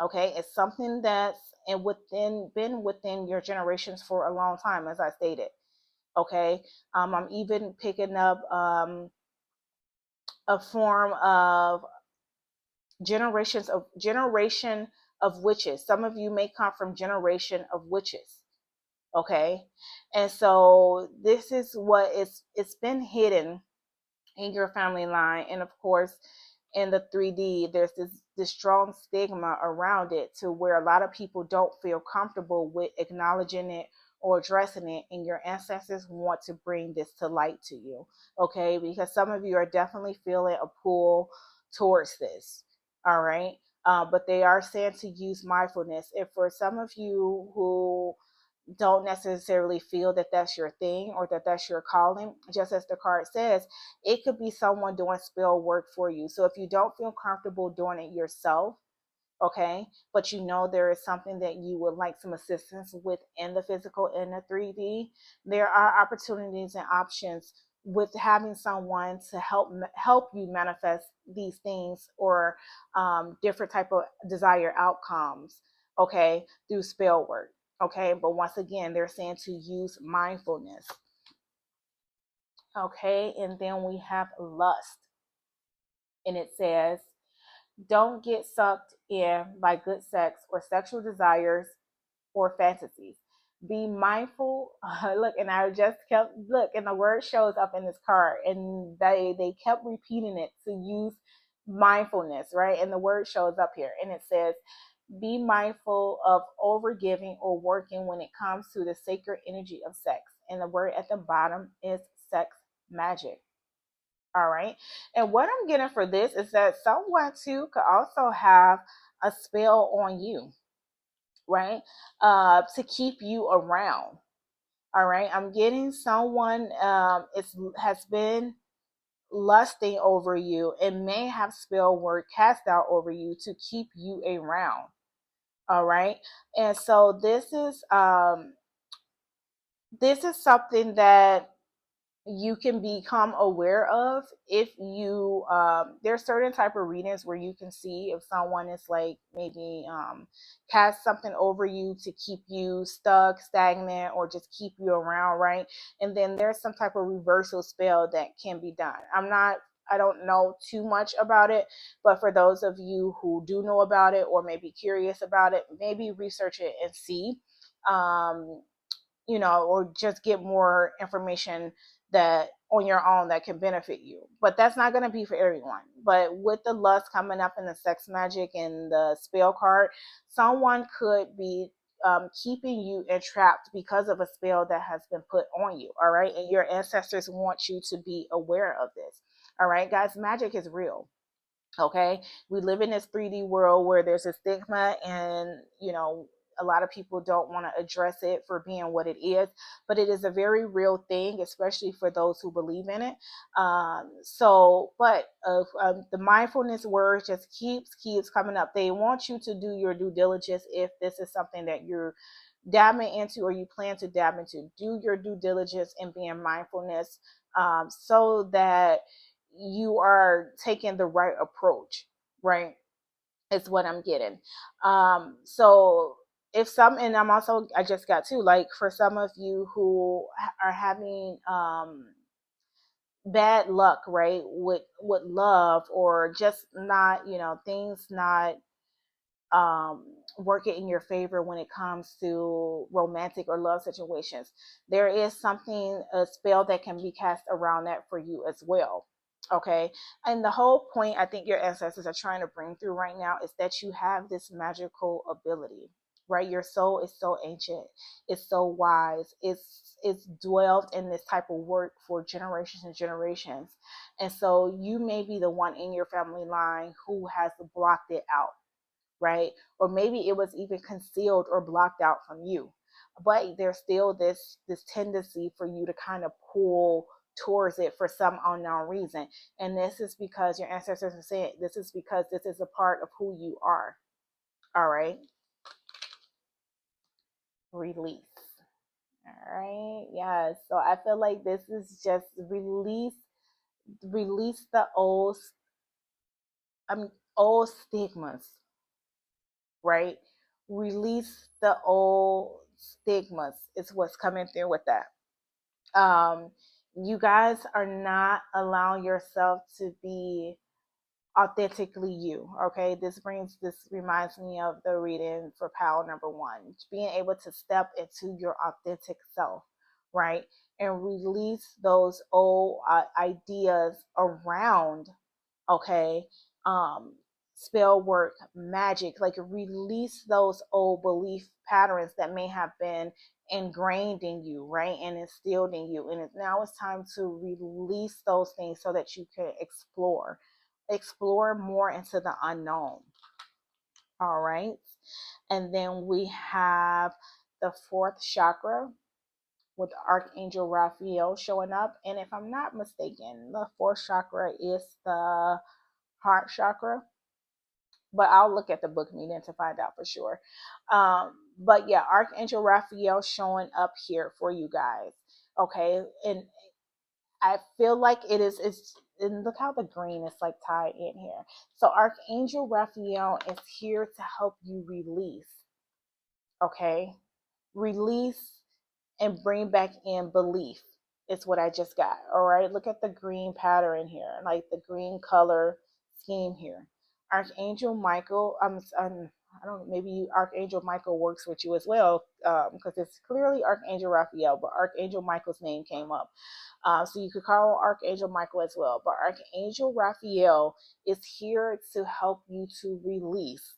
Okay. It's something that's been within your generations for a long time, as I stated. Okay. I'm even picking up a form of generation of witches. Some of you may come from generation of witches. Okay, and so this is what it's been hidden in your family line, and of course in the 3D there's this strong stigma around it to where a lot of people don't feel comfortable with acknowledging it or addressing it, and your ancestors want to bring this to light to you. Okay, because some of you are definitely feeling a pull towards this. All right. But they are saying to use mindfulness. If for some of you who don't necessarily feel that that's your thing or that that's your calling, just as the card says, it could be someone doing spell work for you. So if you don't feel comfortable doing it yourself, okay, but you know there is something that you would like some assistance with in the physical, in the 3D, there are opportunities and options with having someone to help you manifest these things, or different type of desired outcomes, okay, through spell work. Okay, but once again, they're saying to use mindfulness. Okay, and then we have lust, and it says, don't get sucked in by good sex or sexual desires or fantasies. Be mindful. Look, and I just kept look, and the word shows up in this card, and they kept repeating it to use mindfulness, right? And the word shows up here, and it says, be mindful of overgiving or working when it comes to the sacred energy of sex. And the word at the bottom is sex magic. All right. And what I'm getting for this is that someone too could also have a spell on you, right? To keep you around. All right. I'm getting someone has been lusting over you and may have spell work cast out over you to keep you around. All right. And so this is something that you can become aware of if you there's certain type of readings where you can see if someone is like maybe cast something over you to keep you stuck, stagnant, or just keep you around, right? And then there's some type of reversal spell that can be done. I don't know too much about it, but for those of you who do know about it or maybe curious about it, maybe research it and see, um or just get more information that on your own that can benefit you. But that's not going to be for everyone. But with the lust coming up in the sex magic and the spell card, someone could be keeping you entrapped because of a spell that has been put on you. All right. And your ancestors want you to be aware of this. All right, guys, magic is real. Okay, we live in this 3D world where there's a stigma, and a lot of people don't want to address it for being what it is, but it is a very real thing, especially for those who believe in it. But the mindfulness word just keeps coming up. They want you to do your due diligence if this is something that you're dabbing into or you plan to dab into. Do your due diligence in being mindfulness, so that you are taking the right approach, right? Is what I'm getting. So if some, and I just got to, like, for some of you who are having bad luck, right, with love, or just not, things not work it in your favor when it comes to romantic or love situations. There is a spell that can be cast around that for you as well. Okay. And the whole point I think your ancestors are trying to bring through right now is that you have this magical ability, right? Your soul is so ancient, it's so wise, it's dwelled in this type of work for generations and generations. And so you may be the one in your family line who has blocked it out, right? Or maybe it was even concealed or blocked out from you. But there's still this tendency for you to kind of pull towards it for some unknown reason. And this is because your ancestors are saying this is because this is a part of who you are. All right. Release. All right. Yes. So I feel like this is just release the old stigmas, right? Release the old stigmas is what's coming through with that. You guys are not allowing yourself to be authentically you. Okay, this reminds me of the reading for power number 1, being able to step into your authentic self, right? And release those old ideas around, okay, um spell work, magic, like release those old belief patterns that may have been ingrained in you, right, and instilled in you. And now it's time to release those things so that you can explore, explore more into the unknown. All right. And then we have the fourth chakra with Archangel Raphael showing up. And if I'm not mistaken, the fourth chakra is the heart chakra. But I'll look at the book meeting to find out for sure. But yeah, Archangel Raphael showing up here for you guys. Okay. And I feel like it's and look how the green is like tied in here. So Archangel Raphael is here to help you release. Okay. Release and bring back in belief. It's what I just got. All right. Look at the green pattern here, like the green color scheme here. Archangel Michael, I don't know, maybe Archangel Michael works with you as well, because it's clearly Archangel Raphael, but Archangel Michael's name came up. So you could call Archangel Michael as well. But Archangel Raphael is here to help you to release.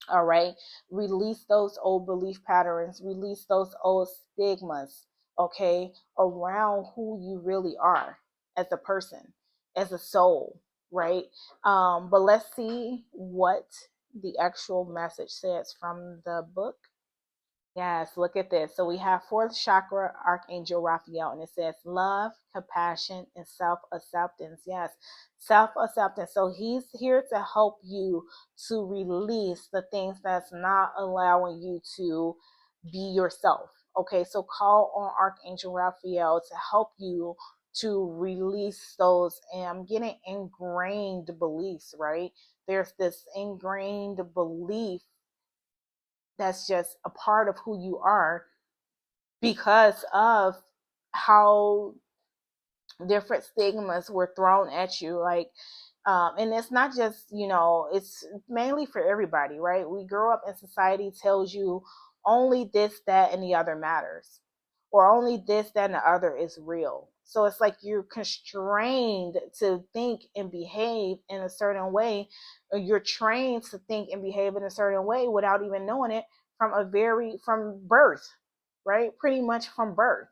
All right. Release those old belief patterns, release those old stigmas, okay, around who you really are as a person, as a soul, right? But let's see what the actual message says from the book. Yes, look at this. So we have fourth chakra, Archangel Raphael, and it says love, compassion, and self acceptance. Yes, self acceptance. So he's here to help you to release the things that's not allowing you to be yourself. Okay, so call on Archangel Raphael to help you to release those, and I'm getting ingrained beliefs, right? There's this ingrained belief that's just a part of who you are because of how different stigmas were thrown at you. Like, and it's not just, it's mainly for everybody, right? We grow up in society tells you only this, that, and the other matters, or only this, that, and the other is real. So it's like you're constrained to think and behave in a certain way, or you're trained to think and behave in a certain way without even knowing it from birth, right? Pretty much from birth,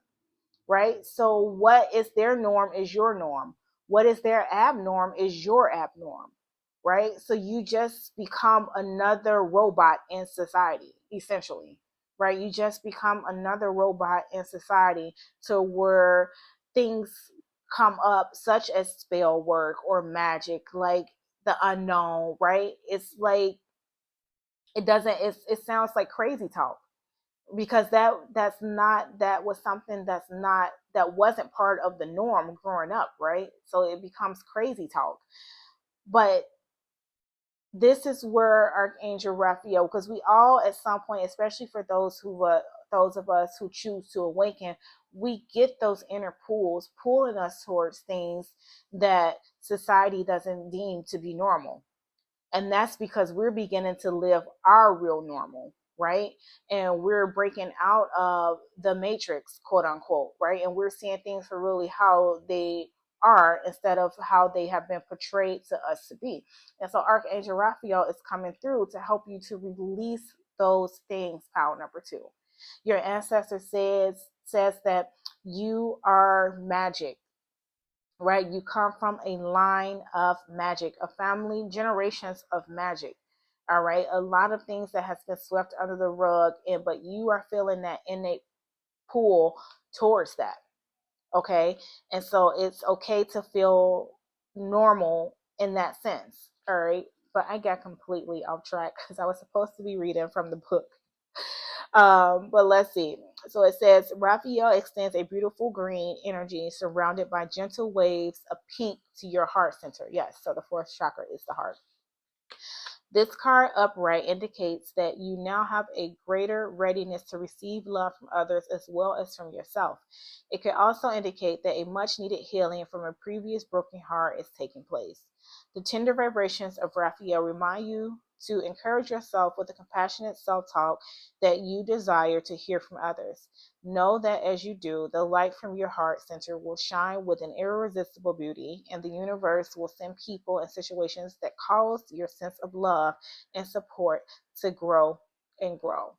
right? So what is their norm is your norm. What is their abnorm is your abnorm, right? So you just become another robot in society, essentially, right? You just become another robot in society to where things come up such as spell work or magic, like the unknown, right? It's like it sounds like crazy talk because that was something that wasn't part of the norm growing up, right? So it becomes crazy talk. But this is where Archangel Raphael, because we all at some point, especially for those of us who choose to awaken, we get those inner pulls pulling us towards things that society doesn't deem to be normal. And that's because we're beginning to live our real normal, right? And we're breaking out of the matrix, quote unquote, right? And we're seeing things for really how they are instead of how they have been portrayed to us to be. And so Archangel Raphael is coming through to help you to release those things. Power number two. Your ancestor says that you are magic, right? You come from a line of magic, a family, generations of magic. All right. A lot of things that has been swept under the rug, but you are feeling that innate pull towards that. Okay. And so it's okay to feel normal in that sense. All right. But I got completely off track because I was supposed to be reading from the book. But let's see. So it says Raphael extends a beautiful green energy surrounded by gentle waves of pink to your heart center. Yes, so the fourth chakra is the heart. This card upright indicates that you now have a greater readiness to receive love from others as well as from yourself. It could also indicate that a much needed healing from a previous broken heart is taking place. The tender vibrations of Raphael remind you to encourage yourself with the compassionate self talk that you desire to hear from others. Know that as you do, the light from your heart center will shine with an irresistible beauty, and the universe will send people and situations that cause your sense of love and support to grow and grow.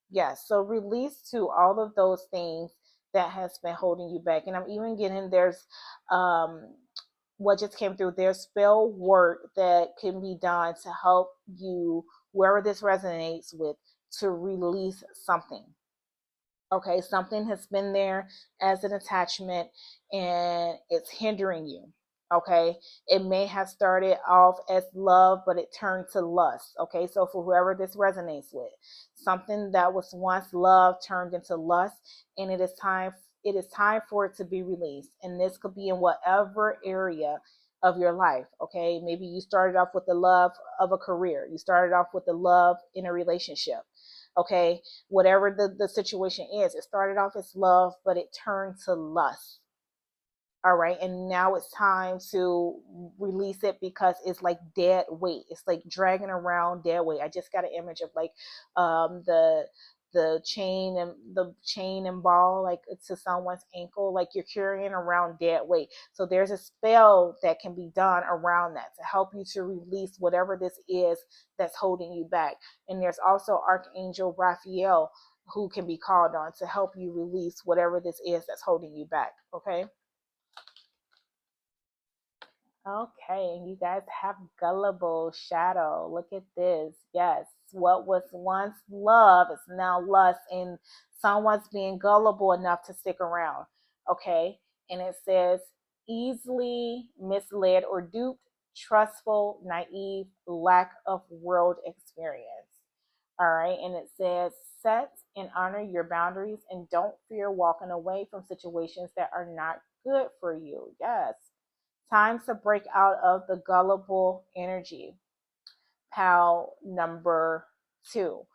Yes, so release to all of those things that has been holding you back. And I'm even getting there's what just came through, there's spell work that can be done to help you, wherever this resonates with, to release something. Okay, something has been there as an attachment and it's hindering you. Okay, it may have started off as love, but it turned to lust. Okay, so for whoever this resonates with, something that was once love turned into lust, and it is time for it to be released. And this could be in whatever area of your life. Okay, maybe you started off with the love of a career, you started off with the love in a relationship. Okay, whatever the situation is, it started off as love, but it turned to lust. All right, and now it's time to release it because it's like dead weight. It's like dragging around dead weight. I just got an image of like the chain and ball like to someone's ankle, like you're carrying around dead weight. So there's a spell that can be done around that to help you to release whatever this is that's holding you back. And there's also Archangel Raphael who can be called on to help you release whatever this is that's holding you back. Okay. Okay, and you guys have gullible shadow. Look at this. Yes, what was once love is now lust, and someone's being gullible enough to stick around. Okay, and it says easily misled or duped, trustful, naive, lack of world experience. All right, and it says set and honor your boundaries and don't fear walking away from situations that are not good for you. Yes, time to break out of the gullible energy. Pal number 2.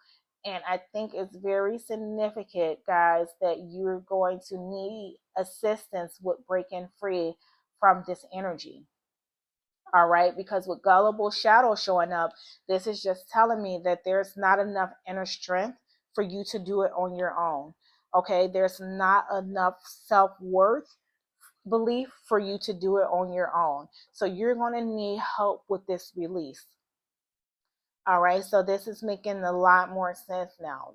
And I think it's very significant, guys, that you're going to need assistance with breaking free from this energy. All right, because with gullible shadow showing up, this is just telling me that there's not enough inner strength for you to do it on your own. Okay, there's not enough self worth belief for you to do it on your own. So you're going to need help with this release. All right, so this is making a lot more sense now.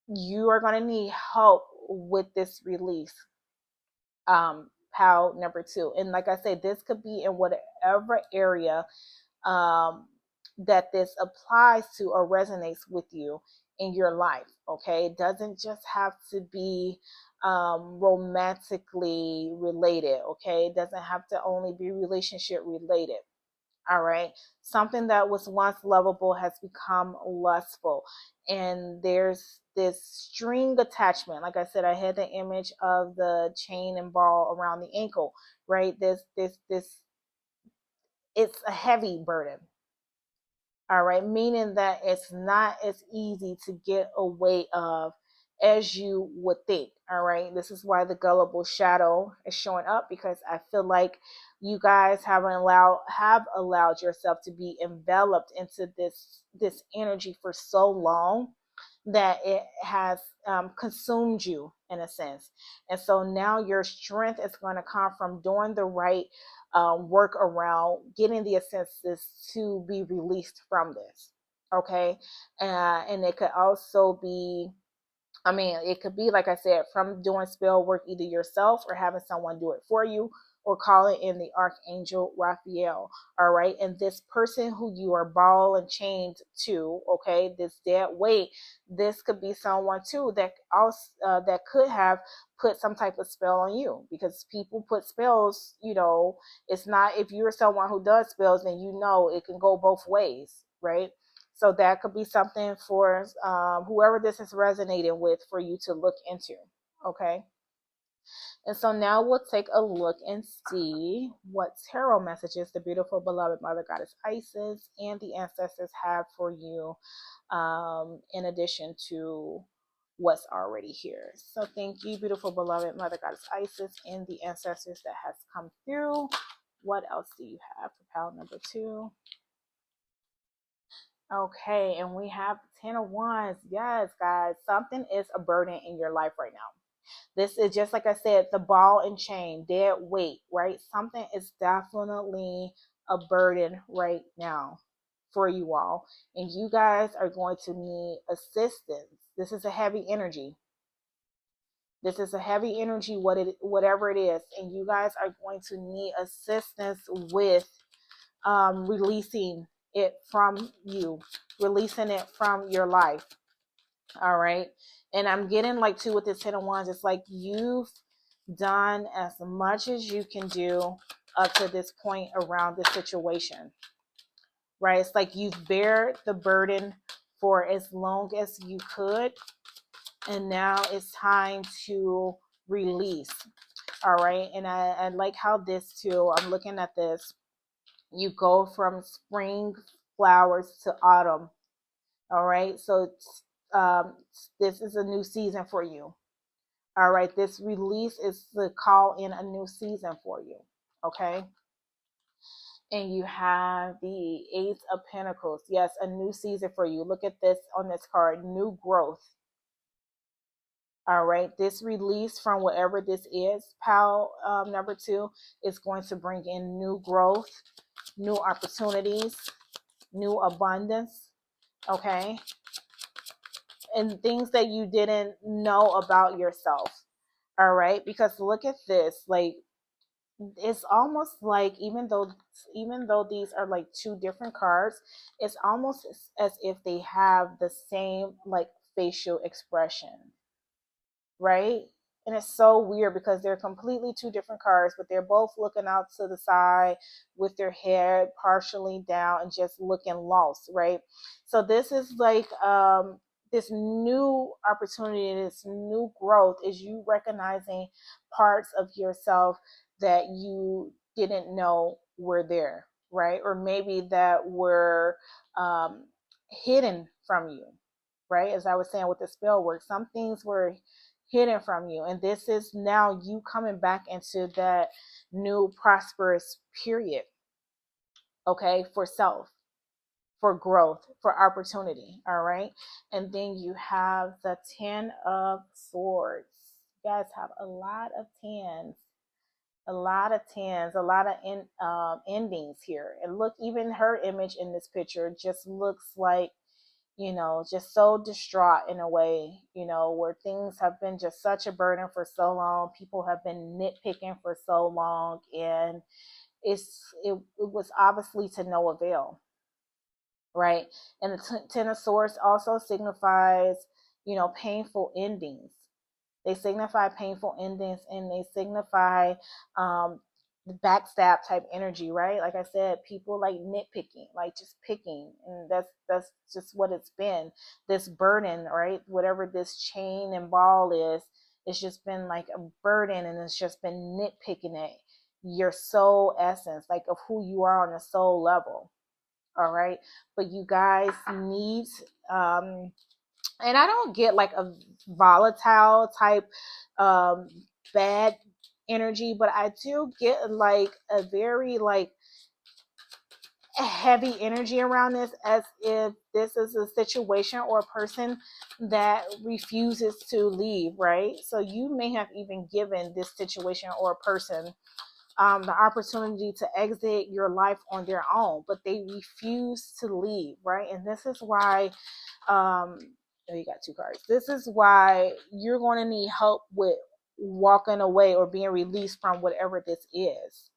You are going to need help with this release. Pal number 2. And like I said, this could be in whatever area um, that this applies to or resonates with you in your life. Okay, it doesn't just have to be romantically related. Okay, it doesn't have to only be relationship related. All right, something that was once lovable has become lustful, and there's this string attachment. Like I said, I had the image of the chain and ball around the ankle. Right, this it's a heavy burden. All right, meaning that it's not as easy to get away of as you would think. All right, this is why the gullible shadow is showing up, because I feel like you guys have allowed yourself to be enveloped into this energy for so long that it has consumed you in a sense. And so now your strength is going to come from doing the right work around getting the senses to be released from this. Okay. And it could also be, I mean, it could be, like I said, from doing spell work either yourself or having someone do it for you, or calling in the Archangel Raphael. All right. And this person who you are ball and chained to, okay, this dead weight, this could be someone too that also that could have put some type of spell on you, because people put spells, it's not, if you're someone who does spells, then it can go both ways, right? So that could be something for whoever this is resonating with for you to look into. Okay. And so now we'll take a look and see what tarot messages the beautiful beloved Mother Goddess Isis and the ancestors have for you, in addition to what's already here. So thank you, beautiful beloved Mother Goddess Isis and the ancestors that has come through. What else do you have for pile number 2? Okay, and we have 10 of Wands. Yes, guys, something is a burden in your life right now. This is just like I said, the ball and chain, dead weight, right? Something is definitely a burden right now for you all. And you guys are going to need assistance. This is a heavy energy. This is a heavy energy, whatever it is, and you guys are going to need assistance with releasing it from you, releasing it from your life. All right. And I'm getting like too with this 10 of Wands. It's like you've done as much as you can do up to this point around this situation, right? It's like you've bared the burden for as long as you could, and now it's time to release. All right. And I like how this too, I'm looking at this. You go from spring flowers to autumn. All right. So this is a new season for you. All right. This release is the call in a new season for you. Okay. And you have the Ace of Pentacles. Yes, a new season for you. Look at this on this card, new growth. All right, this release from whatever this is, pal, number 2, is going to bring in new growth, new opportunities, new abundance, okay? And things that you didn't know about yourself, all right? Because look at this, like, it's almost like even though these are like two different cards, it's almost as if they have the same like facial expression, right? And it's so weird because they're completely two different cards, but they're both looking out to the side with their head partially down and just looking lost, right? So this is like this new opportunity, this new growth is you recognizing parts of yourself that you didn't know were there, right? Or maybe that were hidden from you, right? As I was saying with the spell work, some things were hidden from you, and this is now you coming back into that new prosperous period, okay, for self, for growth, for opportunity. All right. And then you have the 10 of Swords. You guys have a lot of tens, a lot of tens, a lot of endings here. And look, even her image in this picture just looks like, just so distraught in a way, where things have been just such a burden for so long. People have been nitpicking for so long, and it was obviously to no avail, right? And the 10 of Swords also signifies, painful endings. They signify painful endings, and they signify the backstab type energy, right? Like I said, people like nitpicking, like just picking, and that's just what it's been. This burden, right? Whatever this chain and ball is, it's just been like a burden, and it's just been nitpicking at your soul essence, like of who you are on a soul level. All right, but you guys need and I don't get like a volatile type bad energy, but I do get like a very like heavy energy around this, as if this is a situation or a person that refuses to leave, right? So you may have even given this situation or a person the opportunity to exit your life on their own, but they refuse to leave, right? And this is why oh, you got 2 cards. This is why you're going to need help with walking away or being released from whatever this is.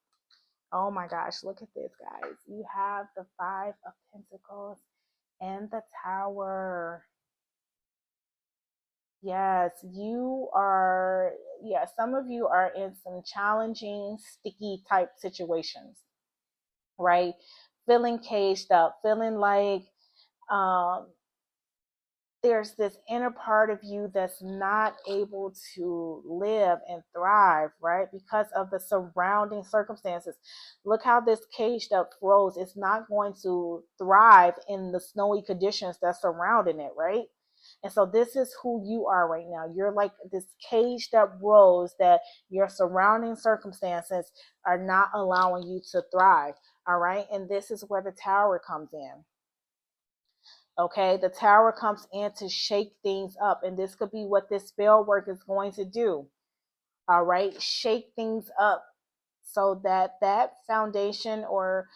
Oh my gosh, look at this, guys. You have the 5 of Pentacles and the Tower. Yes, you are. Yeah, some of you are in some challenging, sticky type situations, right? Feeling caged up, feeling like um, there's this inner part of you that's not able to live and thrive, right? Because of the surrounding circumstances. Look how this caged up rose is not going to thrive in the snowy conditions that's surrounding it, right? And so this is who you are right now. You're like this caged up rose that your surrounding circumstances are not allowing you to thrive. All right. And this is where the Tower comes in. Okay, the Tower comes in to shake things up, and this could be what this spell work is going to do. All right, shake things up so that that foundation or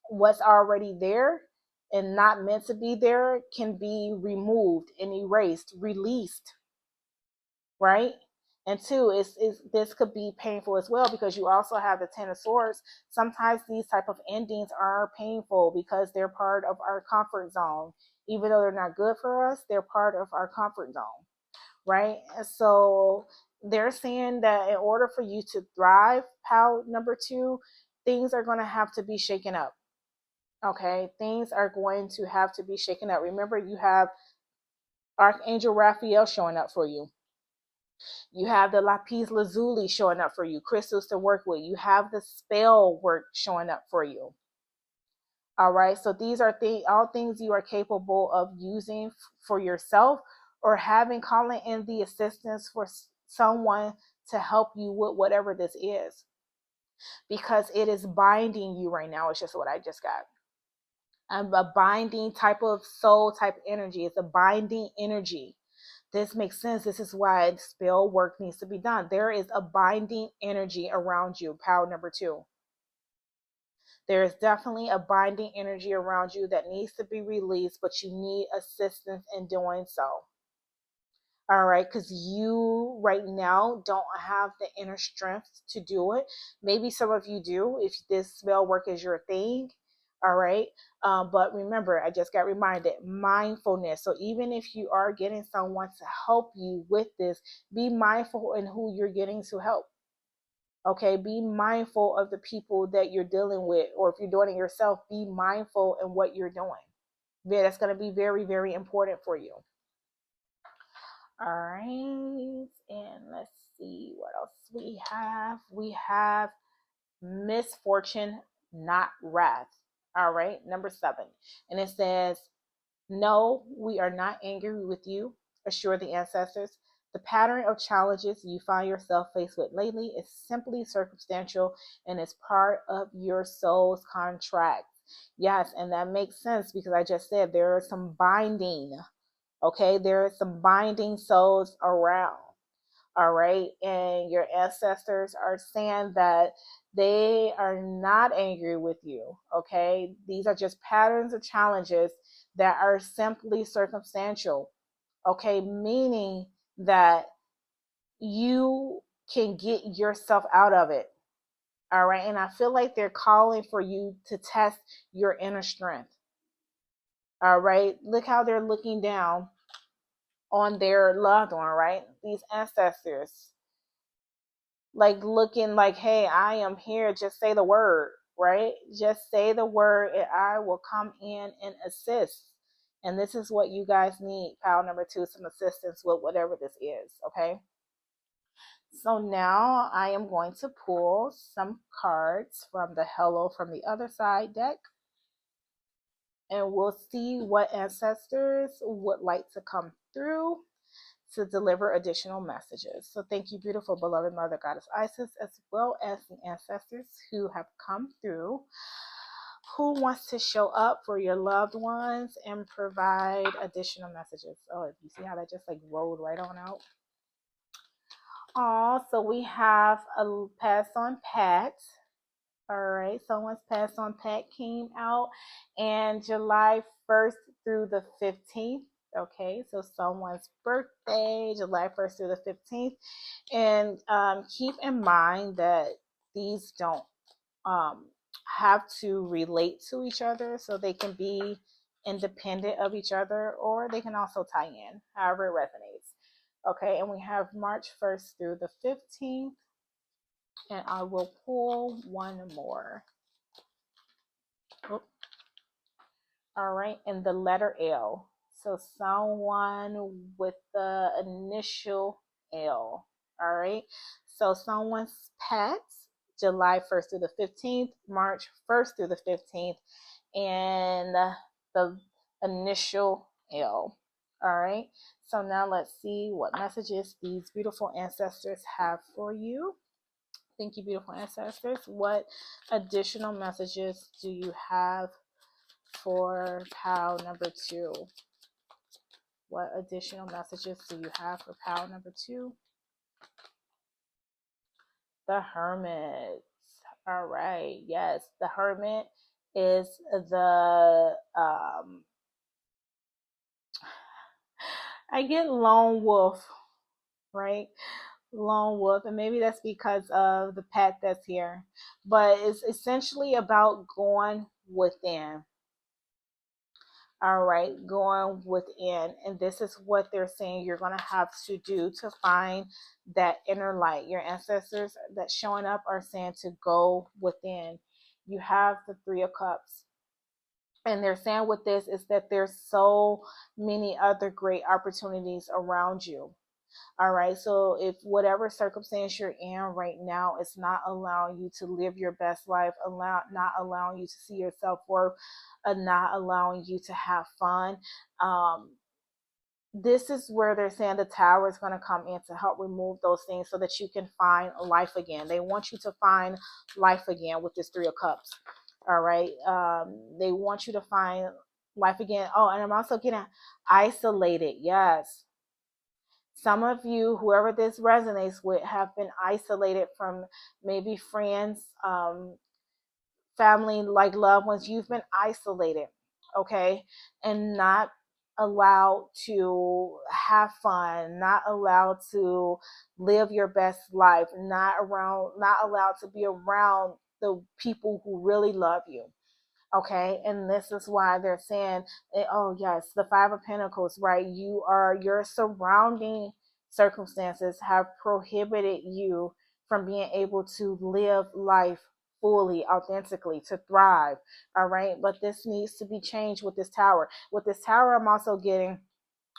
what's already there and not meant to be there can be removed and erased, released. right? And two, is this could be painful as well, because you also have the Ten of Swords. Sometimes these type of endings are painful because they're part of our comfort zone. Even though they're not good for us, they're part of our comfort zone, right? And so they're saying that in order for you to thrive, pal number two, things are going to have to be shaken up. Okay, things are going to have to be shaken up. Remember, you have Archangel Raphael showing up for you. You have the lapis lazuli showing up for you, crystals to work with. You have the spell work showing up for you. All right, so these are all things you are capable of using for yourself, or having, calling in the assistance for someone to help you with whatever this is, because it is binding you right now. It's just what I just got. A binding type of soul type energy. It's a binding energy. This makes sense. This is why spell work needs to be done. There is a binding energy around you, power number two. There is definitely a binding energy around you that needs to be released, but you need assistance in doing so. All right, because you right now don't have the inner strength to do it. Maybe some of you do if this spell work is your thing. All right, but remember, I just got reminded, mindfulness. So even if you are getting someone to help you with this, be mindful in who you're getting to help. Okay, be mindful of the people that you're dealing with, or if you're doing it yourself, be mindful in what you're doing. Yeah, that's going to be very, very important for you. All right, and let's see what else we have. We have misfortune, not wrath. All right, number 7. And it says, no, we are not angry with you, assure the ancestors. The pattern of challenges you find yourself faced with lately is simply circumstantial and is part of your soul's contract. Yes, and that makes sense, because I just said there is some binding. Okay, there is some binding souls around. All right, and your ancestors are saying that they are not angry with you. Okay, these are just patterns of challenges that are simply circumstantial. Okay, meaning that you can get yourself out of it. All right, and I feel like they're calling for you to test your inner strength. All right, look how they're looking down on their loved one, right? These ancestors, like looking like, hey, I am here, just say the word, right? Just say the word and I will come in and assist. And this is what you guys need, pile number 2, some assistance with whatever this is. Okay, so now I am going to pull some cards from the Hello from the Other Side deck, and we'll see what ancestors would like to come through to deliver additional messages. So thank you, beautiful, beloved Mother Goddess Isis, as well as the ancestors who have come through. Who wants to show up for your loved ones and provide additional messages? Oh, you see how that just like rolled right on out? Oh, so we have a pass on Pat. All right, someone's pass on Pat came out, and July 1st through the 15th. Okay, so someone's birthday, July 1st through the 15th. And keep in mind that these don't have to relate to each other, so they can be independent of each other, or they can also tie in, however it resonates. Okay, and we have March 1st through the 15th, and I will pull one more. Oh. All right, and the letter L. So someone with the initial L. All right, so someone's pets, July 1st through the 15th, March 1st through the 15th, and the initial L. All right, so now let's see what messages these beautiful ancestors have for you. Thank you, beautiful ancestors. What additional messages do you have for POW number 2? What additional messages do you have for POW number 2? The Hermit. All right. Yes, the Hermit is the I get lone wolf right? Lone wolf, and maybe that's because of the pet that's here. But it's essentially about going within. All right, going within. And this is what they're saying you're going to have to do to find that inner light. Your ancestors that's showing up are saying to go within. You have the Three of Cups. And they're saying with this is that there's so many other great opportunities around you. All right. So if whatever circumstance you're in right now is not allowing you to live your best life, not allowing you to see your self worth, not allowing you to have fun, um, this is where they're saying the tower is going to come in to help remove those things so that you can find life again. They want you to find life again with this Three of Cups. All right. They want you to find life again. Oh, and I'm also getting isolated. Yes, some of you, whoever this resonates with, have been isolated from maybe friends, family, like loved ones. You've been isolated, okay, and not allowed to have fun, not allowed to live your best life, not allowed to be around the people who really love you. Okay, and this is why they're saying, oh yes, the Five of Pentacles, right? Your surrounding circumstances have prohibited you from being able to live life fully, authentically, to thrive. All right, but this needs to be changed with this tower. With this tower, I'm also getting,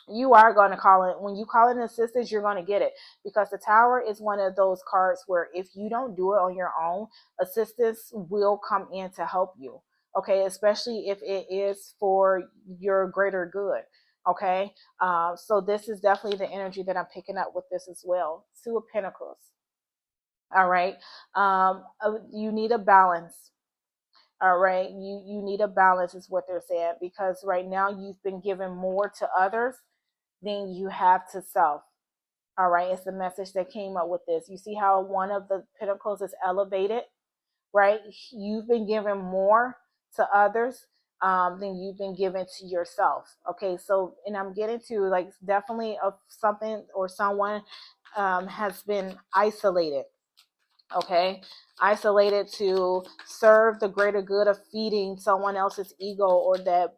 you are going to call it, when you call it an assistance, you're going to get it, because the tower is one of those cards where if you don't do it on your own, assistance will come in to help you. Okay, especially if it is for your greater good. Okay, so this is definitely the energy that I'm picking up with this as well. Two of Pentacles. All right, you need a balance. All right, you need a balance is what they're saying, because right now you've been given more to others than you have to self. All right, it's the message that came up with this. You see how one of the pentacles is elevated, right? You've been given more to others than you've been given to yourself. Okay, so, and I'm getting to like definitely of something or someone has been isolated. Okay, isolated to serve the greater good of feeding someone else's ego, or that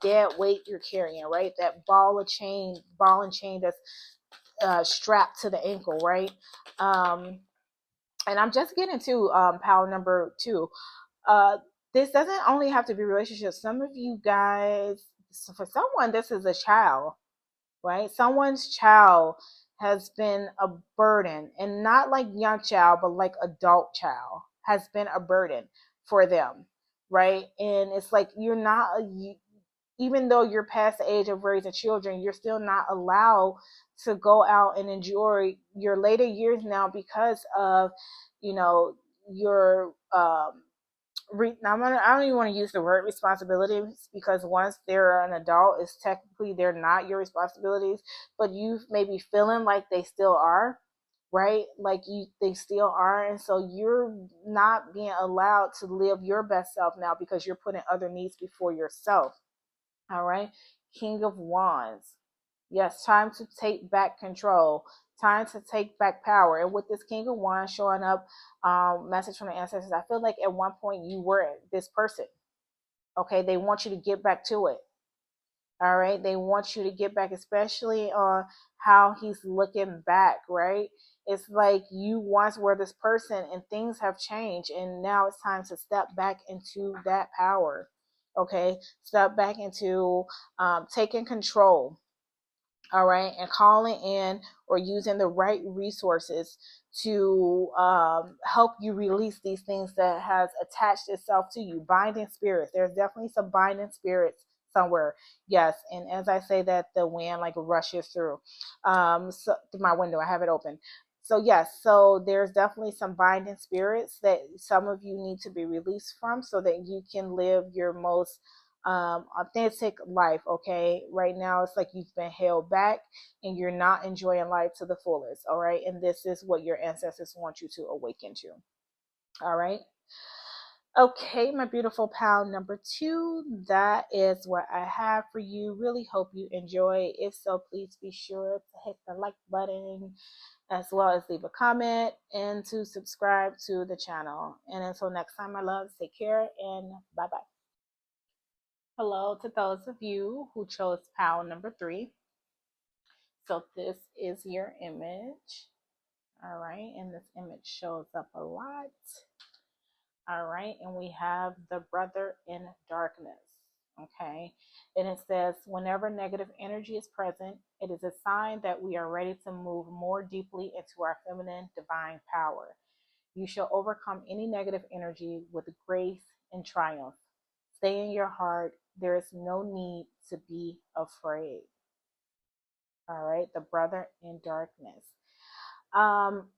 dead weight you're carrying, right? That ball and chain that's strapped to the ankle, right? And I'm just getting to power number two. uh this doesn't only have to be relationships. Some of you guys, for someone, this is a child, right? Someone's child has been a burden, and not like young child, but like adult child has been a burden for them, right? And it's like you're not, even though you're past the age of raising children, you're still not allowed to go out and enjoy your later years now because of, you know, your I don't even want to use the word responsibilities, because once they're an adult, it's technically they're not your responsibilities, but you may be feeling like they still are, right? Like they still are, and so you're not being allowed to live your best self now because you're putting other needs before yourself. All right, King of Wands. Yes, time to take back control, time to take back power. And with this King of Wands showing up, message from the ancestors, I feel like at one point you were this person. Okay, they want you to get back to it. All right, they want you to get back, especially on how he's looking back, right? It's like you once were this person and things have changed, and now it's time to step back into that power. Okay, step back into taking control. All right, and calling in or using the right resources to help you release these things that has attached itself to you. Binding spirits, there's definitely some binding spirits somewhere. Yes, and as I say that, the wind like rushes through so through my window, I have it open. So yes, so there's definitely some binding spirits that some of you need to be released from so that you can live your most authentic life. Okay, right now it's like you've been held back and you're not enjoying life to the fullest. All right, and this is what your ancestors want you to awaken to. All right, Okay, my beautiful pal number two, that is what I have for you. Really hope you enjoy. If so, please be sure to hit the like button as well as leave a comment and to subscribe to the channel. And until next time, my loves, take care and bye bye. Hello to those of you who chose pal number three. So this is your image. All right, and this image shows up a lot. All right, and we have the brother in darkness. Okay, and it says, whenever negative energy is present, it is a sign that we are ready to move more deeply into our feminine divine power. You shall overcome any negative energy with grace and triumph. Stay in your heart. There is no need to be afraid. All right, the brother in darkness. Um,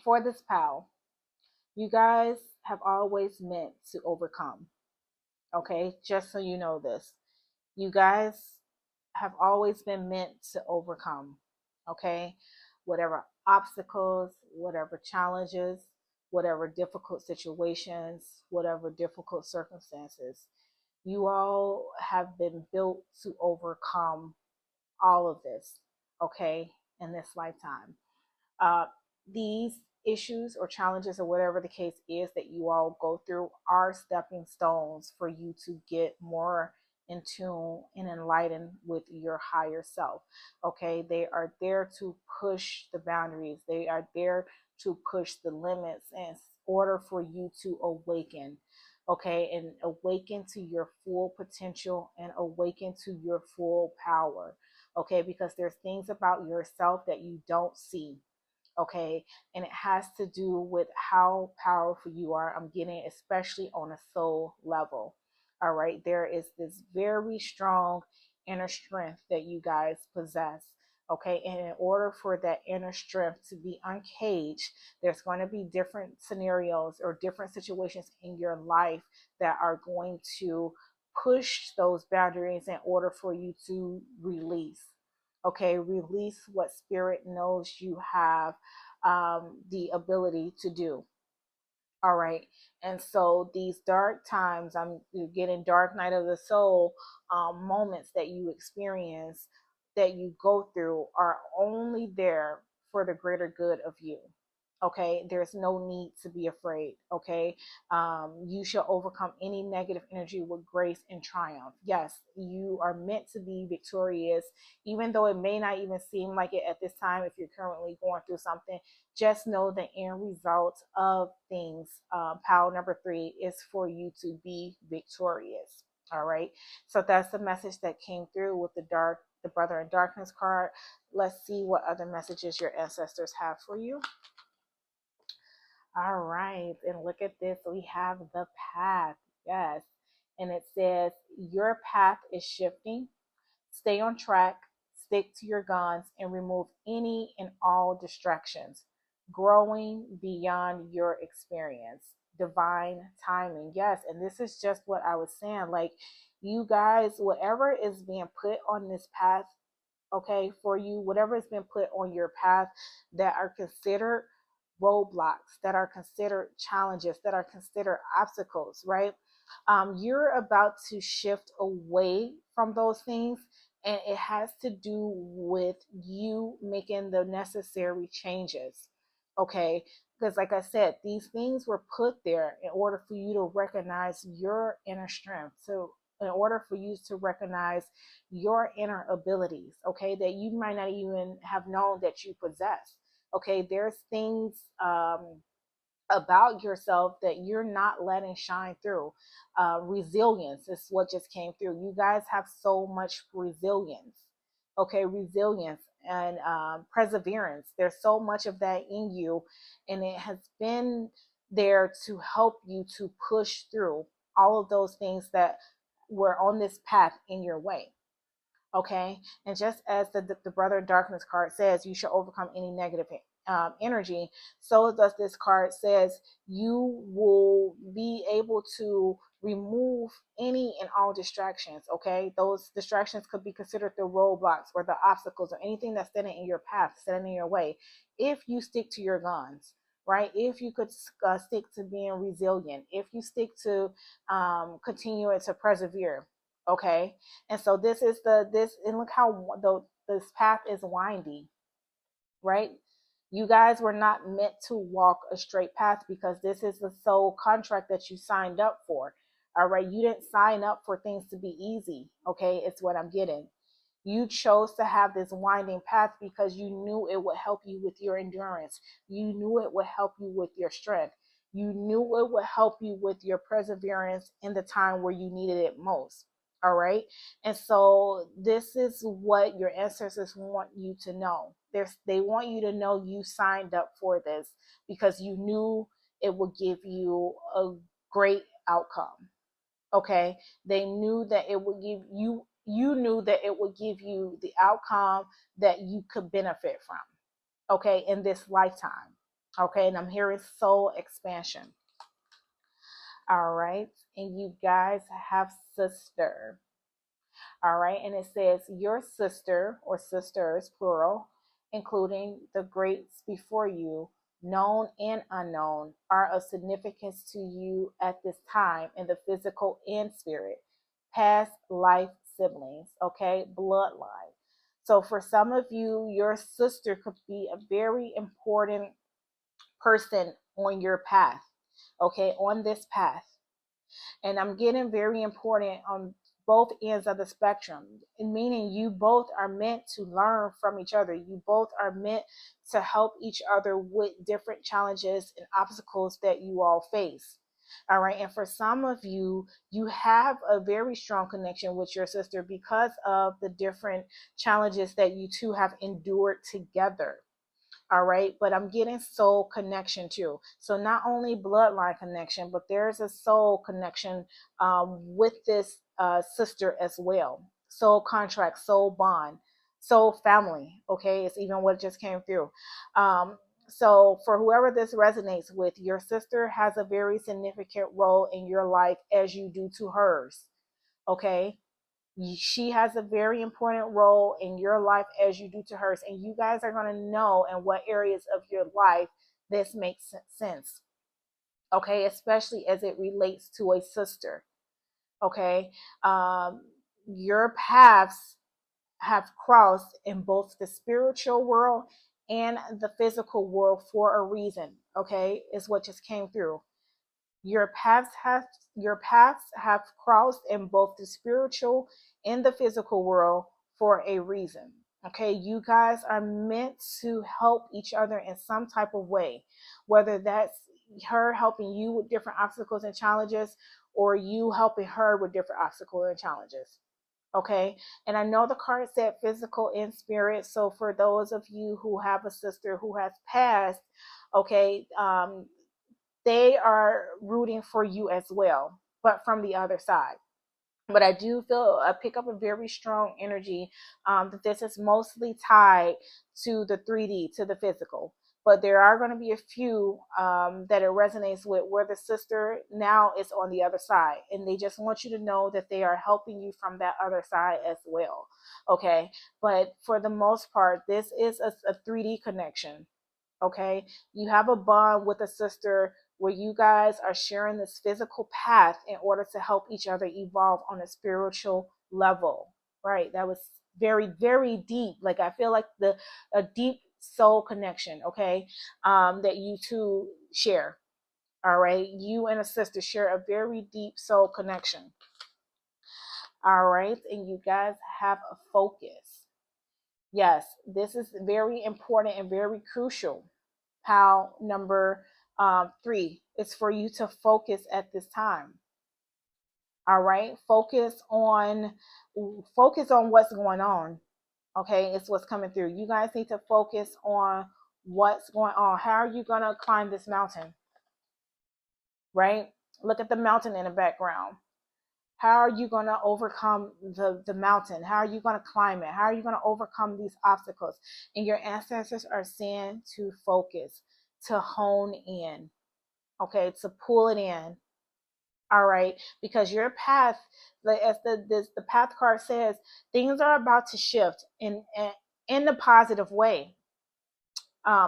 for this pal, you guys have always meant to overcome. Okay, just so you know this, you guys have always been meant to overcome. Okay, whatever obstacles, whatever challenges, whatever difficult situations, whatever difficult circumstances, you all have been built to overcome all of this. Okay, in this lifetime. uh, these issues or challenges or whatever the case is that you all go through are stepping stones for you to get more in tune and enlightened with your higher self. Okay, they are there to push the boundaries, they are there to push the limits in order for you to awaken. Okay, and awaken to your full potential and awaken to your full power. Okay, because there's things about yourself that you don't see. Okay, and it has to do with how powerful you are. I'm getting, especially on a soul level. All right, there is this very strong inner strength that you guys possess. Okay, and in order for that inner strength to be uncaged, there's going to be different scenarios or different situations in your life that are going to push those boundaries in order for you to release. Okay, release what spirit knows you have the ability to do. All right. And so these dark times, I'm getting dark night of the soul moments that you experience, that you go through, are only there for the greater good of you. Okay, there's no need to be afraid. Okay, you shall overcome any negative energy with grace and triumph. Yes, you are meant to be victorious, even though it may not even seem like it at this time. If you're currently going through something, just know the end result of things, pile number three, is for you to be victorious. All right, so that's the message that came through with the brother in darkness card. Let's see what other messages your ancestors have for you. All right, and look at this. We have the path. Yes, and it says your path is shifting. Stay on track, stick to your guns, and remove any and all distractions. Growing beyond your experience. Divine timing. Yes, and this is just what I was saying. Like, you guys, whatever is being put on this path, okay, for you, whatever has been put on your path that are considered roadblocks, that are considered challenges, that are considered obstacles, right? You're about to shift away from those things, and it has to do with you making the necessary changes. Okay, because like I said, these things were put there in order for you to recognize your inner strength. So in order for you to recognize your inner abilities, okay, that you might not even have known that you possess. Okay, there's things about yourself that you're not letting shine through. Resilience is what just came through. You guys have so much resilience. Okay, resilience and perseverance. There's so much of that in you, and it has been there to help you to push through all of those things that were on this path in your way. Okay, and just as the brother in darkness card says, you shall overcome any negative energy, so does this card says you will be able to remove any and all distractions. Okay, those distractions could be considered the roadblocks or the obstacles or anything that's standing in your path, standing in your way, if you stick to your guns. right? If you could stick to being resilient, if you stick to continuing to persevere, okay? And so this is and look how this path is windy, right? You guys were not meant to walk a straight path because this is the sole contract that you signed up for. All right. You didn't sign up for things to be easy. Okay. It's what I'm getting. You chose to have this winding path because you knew it would help you with your endurance. You knew it would help you with your strength. You knew it would help you with your perseverance in the time where you needed it most. All right. And so this is what your ancestors want you to know. They want you to know you signed up for this because you knew it would give you a great outcome. Okay. They knew that it would give you knew that it would give you the outcome that you could benefit from. Okay. In this lifetime. Okay. And I'm hearing soul expansion. All right. And you guys have sister. All right. And it says, your sister or sisters, plural, including the greats before you, known and unknown, are of significance to you at this time in the physical and spirit, past life siblings, okay, bloodline. So for some of you, your sister could be a very important person on your path, okay, on this path. And I'm getting very important on both ends of the spectrum, meaning you both are meant to learn from each other. You both are meant to help each other with different challenges and obstacles that you all face. All right. And for some of you, you have a very strong connection with your sister because of the different challenges that you two have endured together. All right. But I'm getting soul connection too. So not only bloodline connection, but there's a soul connection with this sister as well. Soul contract, soul bond, soul family. Okay. It's even what just came through. So for whoever this resonates with, your sister has a very significant role in your life as you do to hers. Okay. She has a very important role in your life as you do to hers, and you guys are going to know in what areas of your life this makes sense. Okay, especially as it relates to a sister. Okay, your paths have crossed in both the spiritual world and the physical world for a reason. Okay, is what just came through. Your paths have crossed in both the spiritual and the physical world for a reason. Okay, you guys are meant to help each other in some type of way, whether that's her helping you with different obstacles and challenges, or you helping her with different obstacles and challenges. Okay, and I know the card said physical and spirit. So for those of you who have a sister who has passed, okay, they are rooting for you as well, but from the other side. But I do feel I pick up a very strong energy that this is mostly tied to the 3D, to the physical. But there are going to be a few that it resonates with where the sister now is on the other side. And they just want you to know that they are helping you from that other side as well. Okay. But for the most part, this is a 3D connection. Okay. You have a bond with a sister where you guys are sharing this physical path in order to help each other evolve on a spiritual level. Right. That was very, very deep. Like I feel like a deep soul connection, okay, that you two share. All right. You and a sister share a very deep soul connection. All right. And you guys have a focus. Yes, this is very important and very crucial. How number 3 is for you to focus at this time. All right, focus on what's going on. Okay, it's what's coming through. You guys need to focus on what's going on. How are you gonna climb this mountain? Right? Look at the mountain in the background. How are you going to overcome the mountain? How are you going to climb it? How are you going to overcome these obstacles? And your ancestors are saying to focus, to hone in, okay, to pull it in. All right, because your path, as the path card says, things are about to shift in the positive way.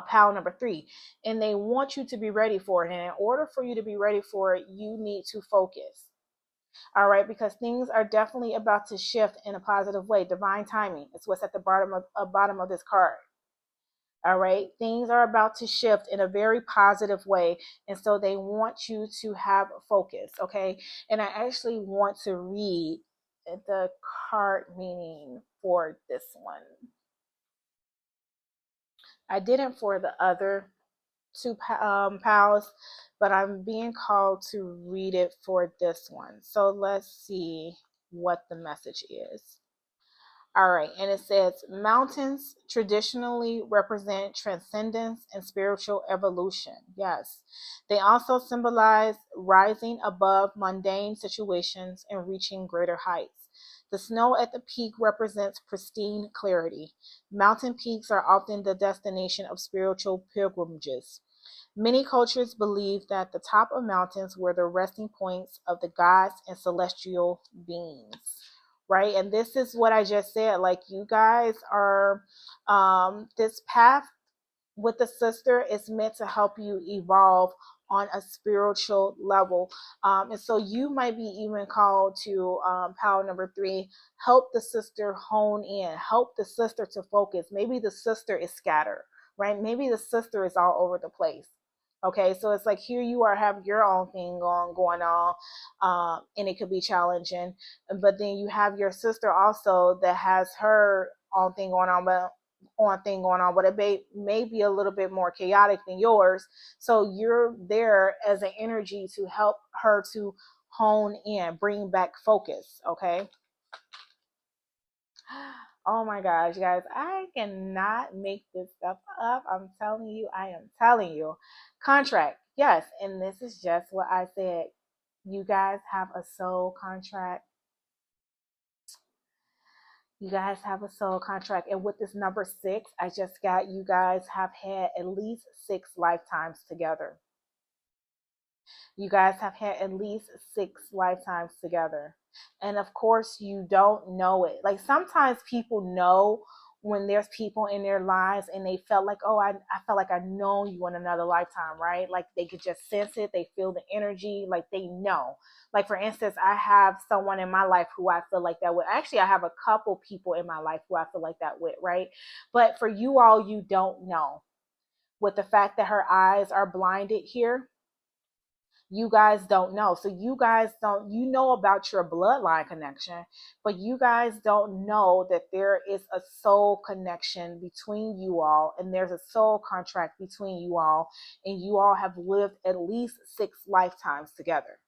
pile number 3, and they want you to be ready for it. And in order for you to be ready for it, you need to focus. All right, because things are definitely about to shift in a positive way. Divine timing is what's at the bottom of this card. All right, things are about to shift in a very positive way, and so they want you to have focus. Okay, and I actually want to read the card meaning for this one. I didn't for the other two pals, but I'm being called to read it for this one. So let's see what the message is. All right, and it says mountains traditionally represent transcendence and spiritual evolution. Yes, they also symbolize rising above mundane situations and reaching greater heights. The snow at the peak represents pristine clarity. Mountain peaks are often the destination of spiritual pilgrimages. Many cultures believe that the top of mountains were the resting points of the gods and celestial beings, right? And this is what I just said. Like, you guys are, this path with the sister is meant to help you evolve on a spiritual level. And so you might be even called to, power number 3, help the sister hone in, help the sister to focus. Maybe the sister is scattered, right? Maybe the sister is all over the place. Okay, so it's like here you are have your own thing going on, and it could be challenging. But then you have your sister also that has her own thing going on, but it may be a little bit more chaotic than yours. So you're there as an energy to help her to hone in, bring back focus. Okay. Oh my gosh, guys, I cannot make this stuff up. I'm telling you, I am telling you. Contract, yes, and this is just what I said. You guys have a soul contract. You guys have a soul contract. And with this number 6, I just got you guys have had at least 6 lifetimes together. You guys have had at least 6 lifetimes together. And of course, you don't know it. Like, sometimes people know when there's people in their lives and they felt like, oh, I felt like I know you in another lifetime, right? Like, they could just sense it. They feel the energy. Like, they know. Like, for instance, I have someone in my life who I feel like that with. Actually, I have a couple people in my life who I feel like that with, right? But for you all, you don't know. With the fact that her eyes are blinded here, you guys don't know. So you guys don't, you know about your bloodline connection, but you guys don't know that there is a soul connection between you all, and there's a soul contract between you all, and you all have lived at least 6 lifetimes together.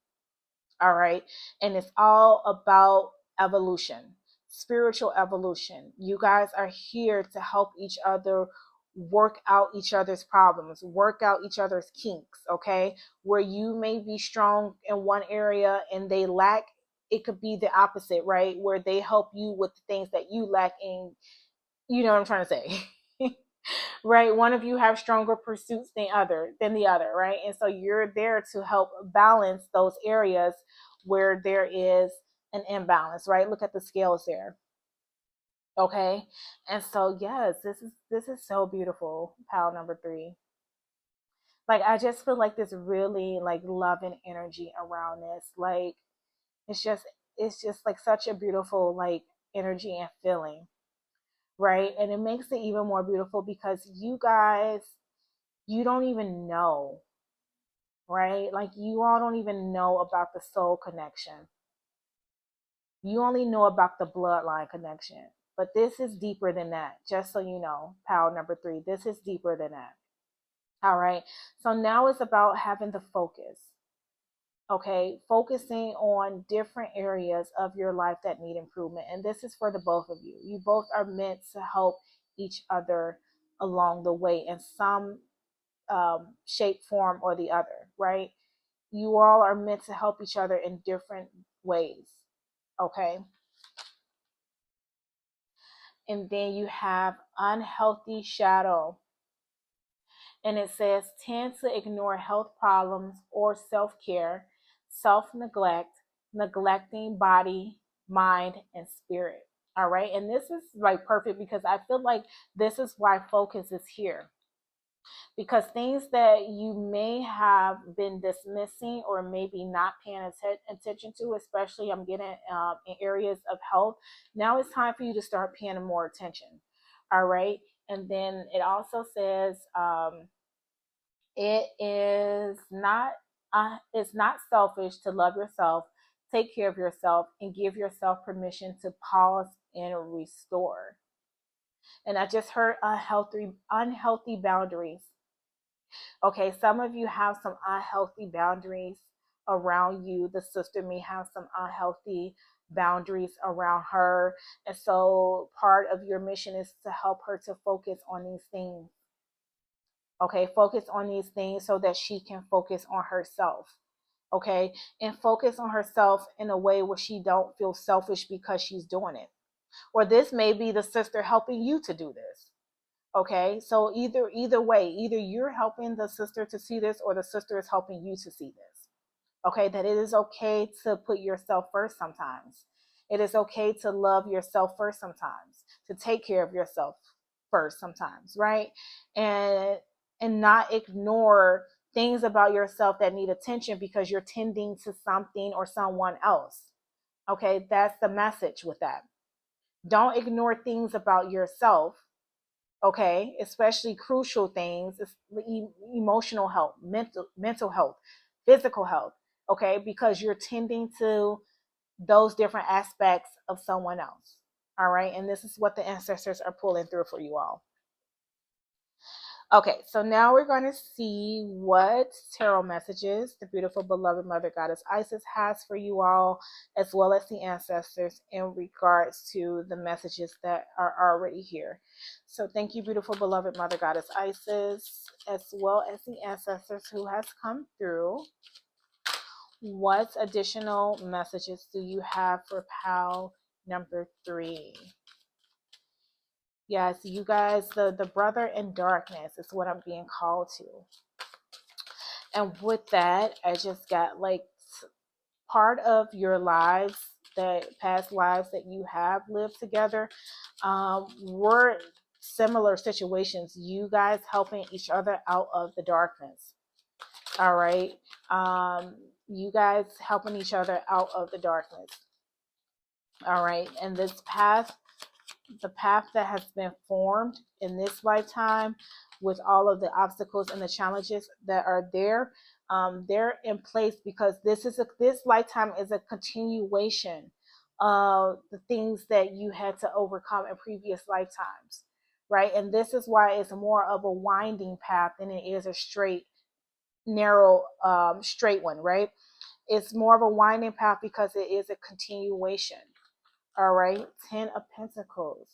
All right. And it's all about evolution, spiritual evolution. You guys are here to help each other work out each other's problems, work out each other's kinks. Okay. Where you may be strong in one area and they lack, it could be the opposite, right? Where they help you with the things that you lack in. You know what I'm trying to say? Right, one of you have stronger pursuits than the other, right? And so you're there to help balance those areas where there is an imbalance, right? Look at the scales there. Okay. And so yes, this is so beautiful, pal number 3. Like, I just feel like this really like love and energy around this. Like, it's just it's just like such a beautiful like energy and feeling, right? And it makes it even more beautiful because you guys, you don't even know, right? Like, you all don't even know about the soul connection. You only know about the bloodline connection. But this is deeper than that, just so you know, pal number 3. This is deeper than that. All right. So now it's about having the focus. Okay. Focusing on different areas of your life that need improvement. And this is for the both of you. You both are meant to help each other along the way in some shape, form, or the other, right? You all are meant to help each other in different ways. Okay. And then you have unhealthy shadow. And it says tend to ignore health problems or self care, self neglect, neglecting body, mind, and spirit. All right. And this is like perfect because I feel like this is why focus is here. because things that you may have been dismissing or maybe not paying attention to, especially I'm getting in areas of health, now it's time for you to start paying more attention. All right. And then it also says it is not it's not selfish to love yourself, take care of yourself, and give yourself permission to pause and restore. And I just heard unhealthy boundaries. Okay, some of you have some unhealthy boundaries around you. The sister may have some unhealthy boundaries around her. And so part of your mission is to help her to focus on these things. Okay, focus on these things so that she can focus on herself. Okay, and focus on herself in a way where she don't feel selfish because she's doing it. Or this may be the sister helping you to do this. Okay, so either way, either you're helping the sister to see this or the sister is helping you to see this. Okay, that it is okay to put yourself first sometimes. It is okay to love yourself first sometimes, to take care of yourself first sometimes, right? And not ignore things about yourself that need attention because you're tending to something or someone else. Okay, that's the message with that. Don't ignore things about yourself, okay, especially crucial things, emotional health, mental health, physical health, okay, because you're tending to those different aspects of someone else. All right, and this is what the ancestors are pulling through for you all. Okay, so now we're going to see what tarot messages the beautiful beloved Mother Goddess Isis has for you all, as well as the ancestors in regards to the messages that are already here. So thank you, beautiful beloved Mother Goddess Isis, as well as the ancestors who has come through. What additional messages do you have for PAL number 3? Yes, you guys, the brother in darkness is what I'm being called to. And with that, I just got like part of your lives, that past lives that you have lived together, were similar situations. You guys helping each other out of the darkness. All right. You guys helping each other out of the darkness. All right. And this path, the path that has been formed in this lifetime with all of the obstacles and the challenges that are there, they're in place because this lifetime is a continuation of the things that you had to overcome in previous lifetimes, right? And this is why it's more of a winding path than it is a straight, narrow, straight one, right? It's more of a winding path because it is a continuation. All right, 10 of Pentacles.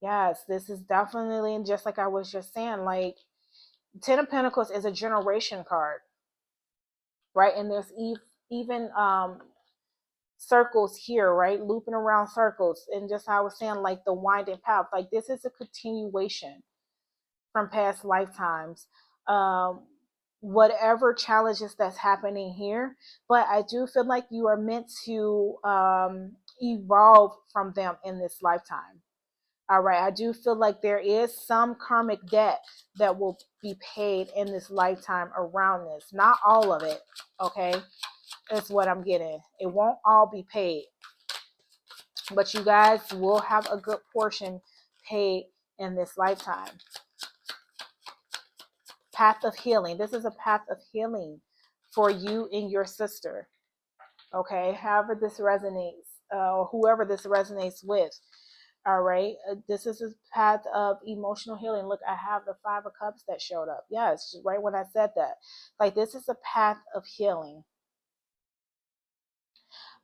Yes, this is definitely, and just like I was just saying, like 10 of Pentacles is a generation card, right? And there's even circles here, right? Looping around circles. And just how I was saying, like the winding path, like this is a continuation from past lifetimes. Whatever challenges that's happening here, but I do feel like you are meant to evolve from them in this lifetime. All right, I do feel like there is some karmic debt that will be paid in this lifetime around this. Not all of it, okay? That's what I'm getting. It won't all be paid, but you guys will have a good portion paid in this lifetime. Path of healing. This is a path of healing for you and your sister, okay? However this resonates, or whoever this resonates with. All right. This is a path of emotional healing. Look, I have the 5 of Cups that showed up. Yes, right when I said that. Like, this is a path of healing.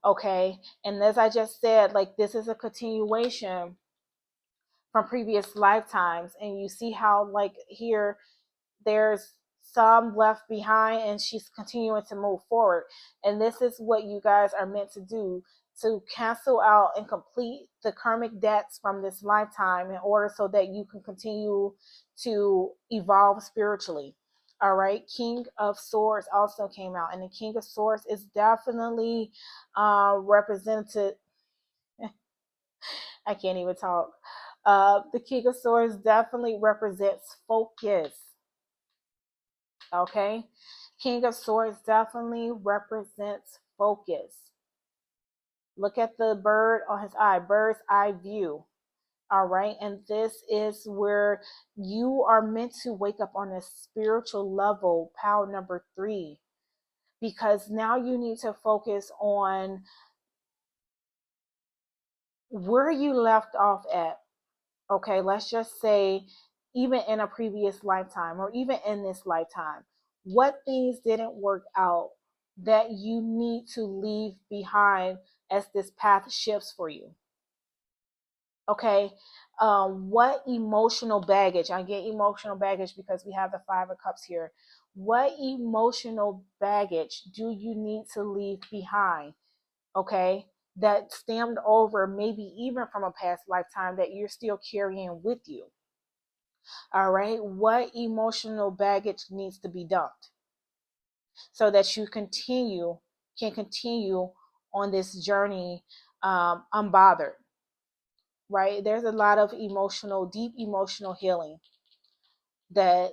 Okay. And as I just said, like, this is a continuation from previous lifetimes. And you see how, like, here, there's some left behind and she's continuing to move forward. And this is what you guys are meant to do, to cancel out and complete the karmic debts from this lifetime in order so that you can continue to evolve spiritually. All right. King of Swords also came out, and the King of Swords is definitely represented. I can't even talk. The King of Swords definitely represents focus. Okay, King of Swords definitely represents focus. Look at the bird on his eye, bird's eye view. All right, and this is where you are meant to wake up on a spiritual level, power number 3, because now you need to focus on where you left off at. Okay, let's just say even in a previous lifetime or even in this lifetime, what things didn't work out that you need to leave behind as this path shifts for you. Okay, what emotional baggage? I get emotional baggage because we have the 5 of Cups here. What emotional baggage do you need to leave behind? Okay, that stemmed over maybe even from a past lifetime that you're still carrying with you. All right, what emotional baggage needs to be dumped so that you can continue on this journey unbothered? Right, there's a lot of deep emotional healing that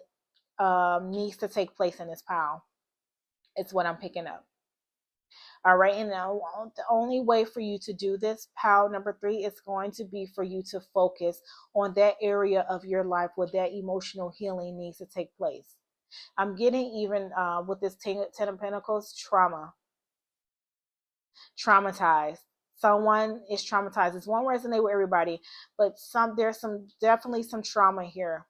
needs to take place in this pile. It's what I'm picking up. All right, and now the only way for you to do this, pile number 3, is going to be for you to focus on that area of your life where that emotional healing needs to take place. I'm getting even with this Ten of Pentacles, traumatized. Someone is traumatized. This won't resonate with everybody, but there's definitely some trauma here,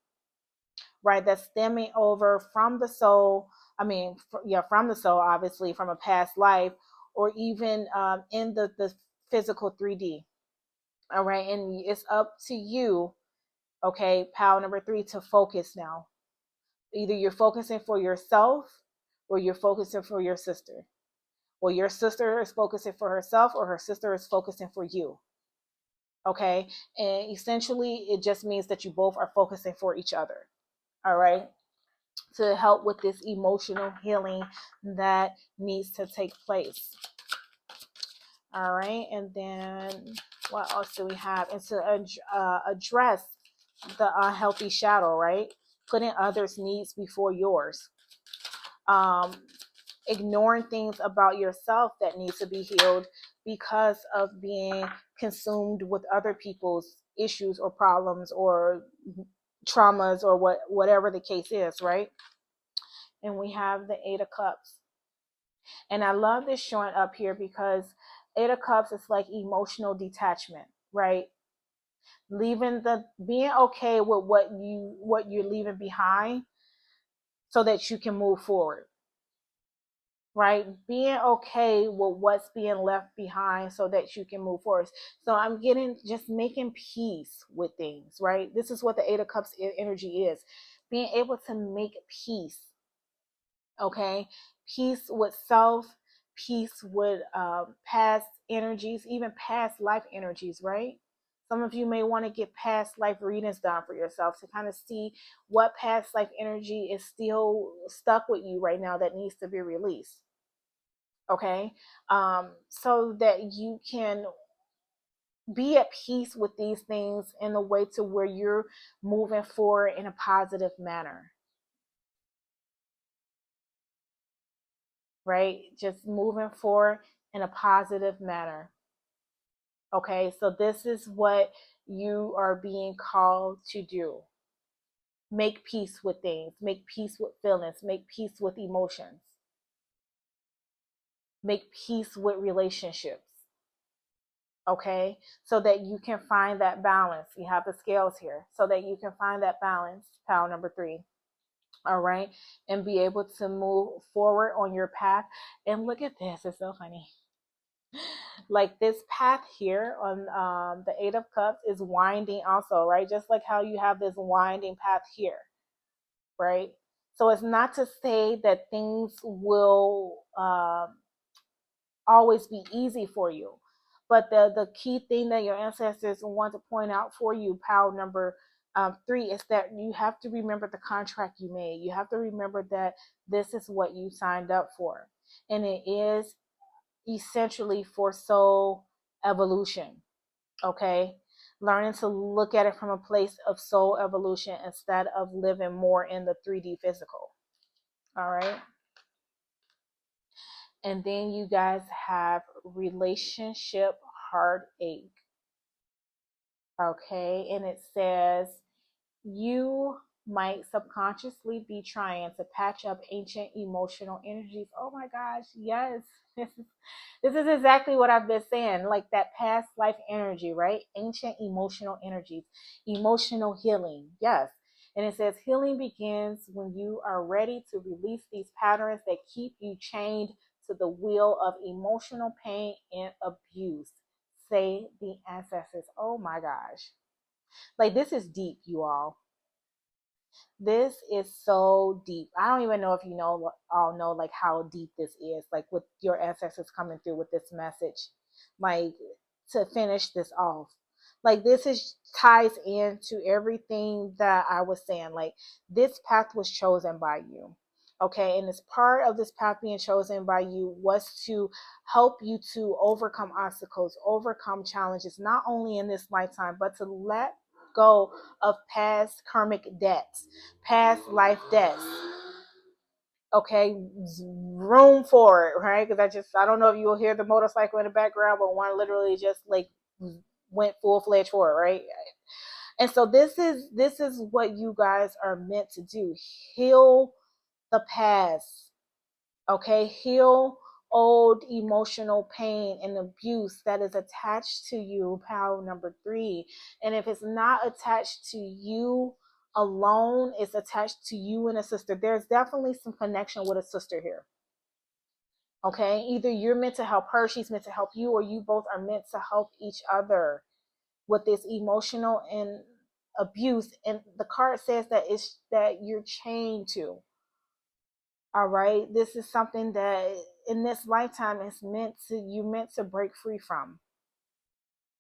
right? That's stemming over from the soul. I mean, from the soul, obviously, from a past life, or even in the physical 3D. All right, and it's up to you, okay, pal number 3, to focus now. Either you're focusing for yourself or you're focusing for your sister. Well, your sister is focusing for herself or her sister is focusing for you. Okay, and essentially it just means that you both are focusing for each other. All right, to help with this emotional healing that needs to take place. All right, and then what else do we have? And to address the unhealthy shadow, right? Putting others' needs before yours. Ignoring things about yourself that need to be healed because of being consumed with other people's issues or problems or traumas or whatever the case is, right? And we have the 8 of Cups. And I love this showing up here because 8 of Cups is like emotional detachment, right? Being okay with what you're leaving behind so that you can move forward. Right? Being okay with what's being left behind so that you can move forward. So I'm getting just making peace with things, right? This is what the 8 of Cups energy is. Being able to make peace. Okay, peace with self, peace with past energies, even past life energies, right? Some of you may want to get past life readings done for yourself to kind of see what past life energy is still stuck with you right now that needs to be released. Okay, so that you can be at peace with these things in a way to where you're moving forward in a positive manner. Right? Just moving forward in a positive manner. Okay, so this is what you are being called to do. Make peace with things, make peace with feelings, make peace with emotions, make peace with relationships. Okay, so that you can find that balance. You have the scales here, so that you can find that balance, pile number 3. All right, and be able to move forward on your path. And look at this, it's so funny. Like this path here on the 8 of Cups is winding also, right? Just like how you have this winding path here, right? So it's not to say that things will always be easy for you, but the key thing that your ancestors want to point out for you, power number 3, is that you have to remember the contract you made. You have to remember that this is what you signed up for, and it is essentially for soul evolution. Okay, learning to look at it from a place of soul evolution instead of living more in the 3D physical. All right. And then you guys have relationship heartache. Okay. And it says, you might subconsciously be trying to patch up ancient emotional energies. Oh my gosh, yes. This is exactly what I've been saying, like that past life energy, right? Ancient emotional energies, emotional healing. Yes. And it says healing begins when you are ready to release these patterns that keep you chained to the wheel of emotional pain and abuse. Say the ancestors. Oh my gosh. Like, this is deep, you all. This is so deep. I don't even know if you know, all know like how deep this is, like with your ancestors coming through with this message, like to finish this off. Like, this is ties into everything that I was saying. Like, this path was chosen by you. Okay, and as part of this path being chosen by you was to help you to overcome obstacles, overcome challenges, not only in this lifetime, but to let go of past karmic debts, past life debts. Okay, room for it, right? Because I don't know if you'll hear the motorcycle in the background, but one literally just like went full-fledged for it, right? And so this is what you guys are meant to do: heal the past. Okay, heal old emotional pain and abuse that is attached to you, pal number 3. And if it's not attached to you alone, it's attached to you and a sister. There's definitely some connection with a sister here. Okay, either you're meant to help her, she's meant to help you, or you both are meant to help each other with this emotional and abuse. And the card says that it's that you're chained to. All right, this is something that in this lifetime is you're meant to break free from.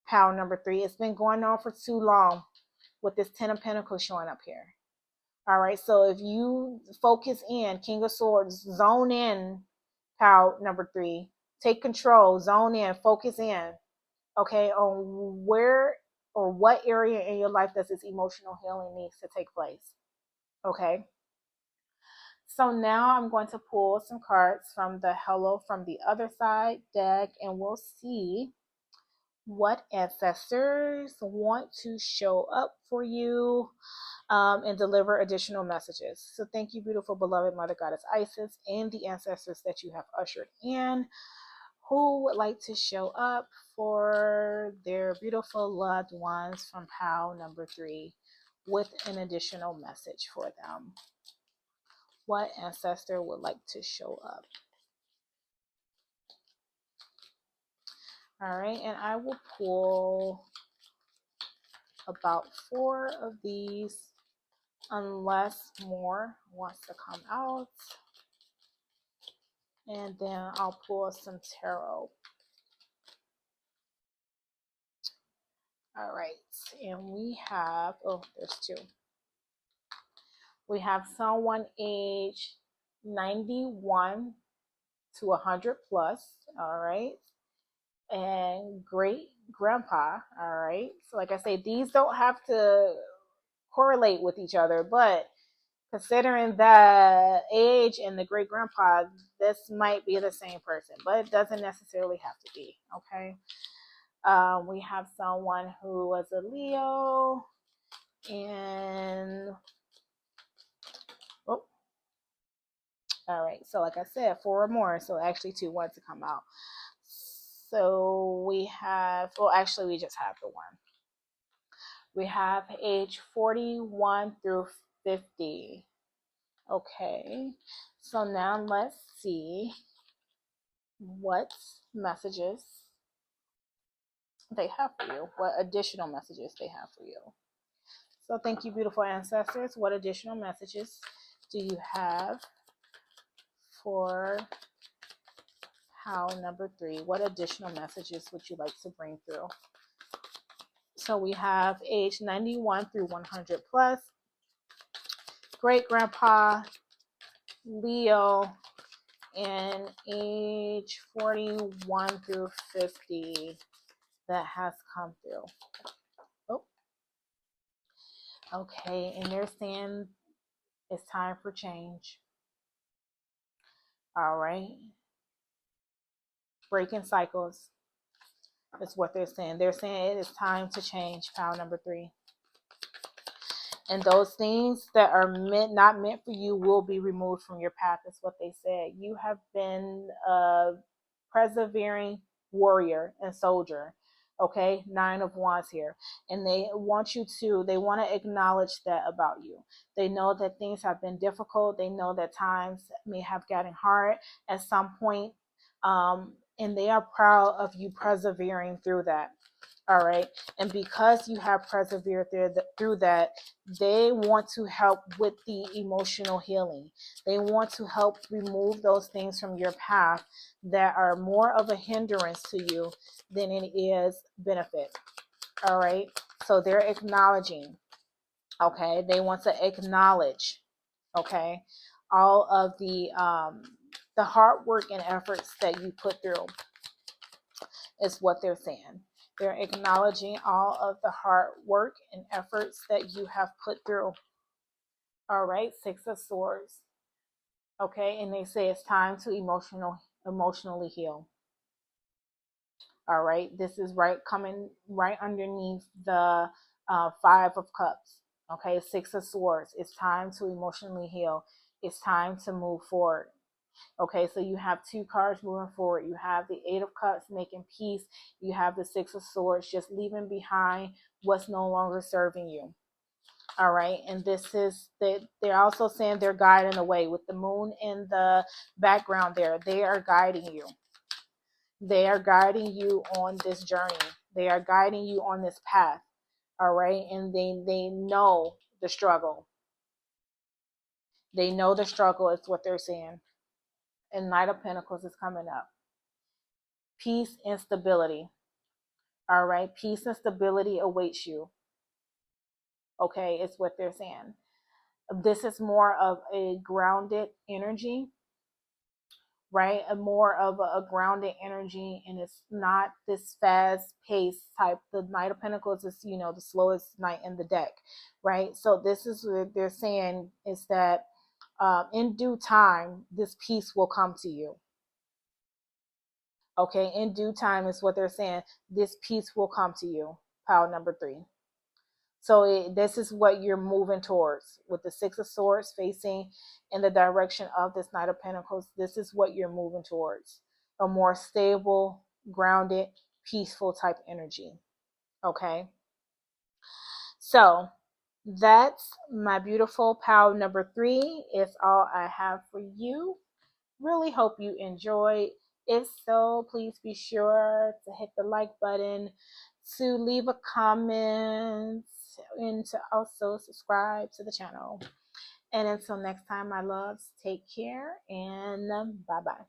Power number 3. It's been going on for too long with this 10 of Pentacles showing up here. All right, so if you focus in, King of Swords, zone in, power number 3. Take control, zone in, focus in, okay, on where or what area in your life does this emotional healing needs to take place. Okay. So now I'm going to pull some cards from the Hello from the Other Side deck, and we'll see what ancestors want to show up for you and deliver additional messages. So thank you, beautiful, beloved Mother Goddess Isis, and the ancestors that you have ushered in, who would like to show up for their beautiful loved ones from POW number 3 with an additional message for them. What ancestor would like to show up? All right, and I will pull about 4 of these unless more wants to come out. And then I'll pull some tarot. All right, and we have, oh, there's 2. We have someone age 91 to 100 plus, all right, and great grandpa, all right. So like I say, these don't have to correlate with each other, but considering the age and the great grandpa, this might be the same person, but it doesn't necessarily have to be. Okay. We have someone who was a Leo, and oh, all right. So like I said, 4 or more. So actually 2 want to come out. So we have, well, actually we just have the one. We have age 41 through 50. Okay, so now let's see what messages they have for you, what additional messages they have for you. So thank you, beautiful ancestors. What additional messages do you have for POW number 3? What additional messages would you like to bring through? So we have age 91 through 100 plus, great grandpa, Leo, and age 41 through 50 that has come through. Oh, Okay, and they're saying it's time for change. All right. Breaking cycles is what they're saying. They're saying it is time to change, pile number 3. And those things that are not meant for you will be removed from your path, is what they said. You have been a persevering warrior and soldier. Okay, 9 of Wands here. And they want to acknowledge that about you. They know that things have been difficult. They know that times may have gotten hard at some point. And they are proud of you persevering through that. All right. And because you have persevered through that, they want to help with the emotional healing. They want to help remove those things from your path that are more of a hindrance to you than it is benefit. All right. So they're acknowledging. Okay. They want to acknowledge. Okay. All of the hard work and efforts that you put through is what they're saying. They're acknowledging all of the hard work and efforts that you have put through. All right, 6 of Swords. Okay, and they say it's time to emotionally heal. All right, this is coming right underneath the 5 of Cups. Okay, 6 of Swords. It's time to emotionally heal. It's time to move forward. Okay, so you have 2 cards moving forward. You have the 8 of Cups, making peace. You have the 6 of Swords, just leaving behind what's no longer serving you. All right, and this is they're also saying they're guiding the way with the moon in the background there. They are guiding you. They are guiding you on this journey. They are guiding you on this path. All right, and they know the struggle. They know the struggle is what they're saying. And Knight of Pentacles is coming up. Peace and stability. All right, peace and stability awaits you. Okay, it's what they're saying. This is more of a grounded energy, right? A more of a grounded energy, and it's not this fast paced type. The Knight of Pentacles is, the slowest knight in the deck, right? So this is what they're saying is that in due time, this peace will come to you. Okay, in due time is what they're saying. This peace will come to you. Pile number 3. So this is what you're moving towards with the 6 of Swords facing in the direction of this Knight of Pentacles. This is what you're moving towards. A more stable, grounded, peaceful type energy. Okay. So that's my beautiful pile number 3. It's all I have for you. Really hope you enjoyed. If so, please be sure to hit the like button, to leave a comment, and to also subscribe to the channel. And until next time, my loves, take care and bye-bye.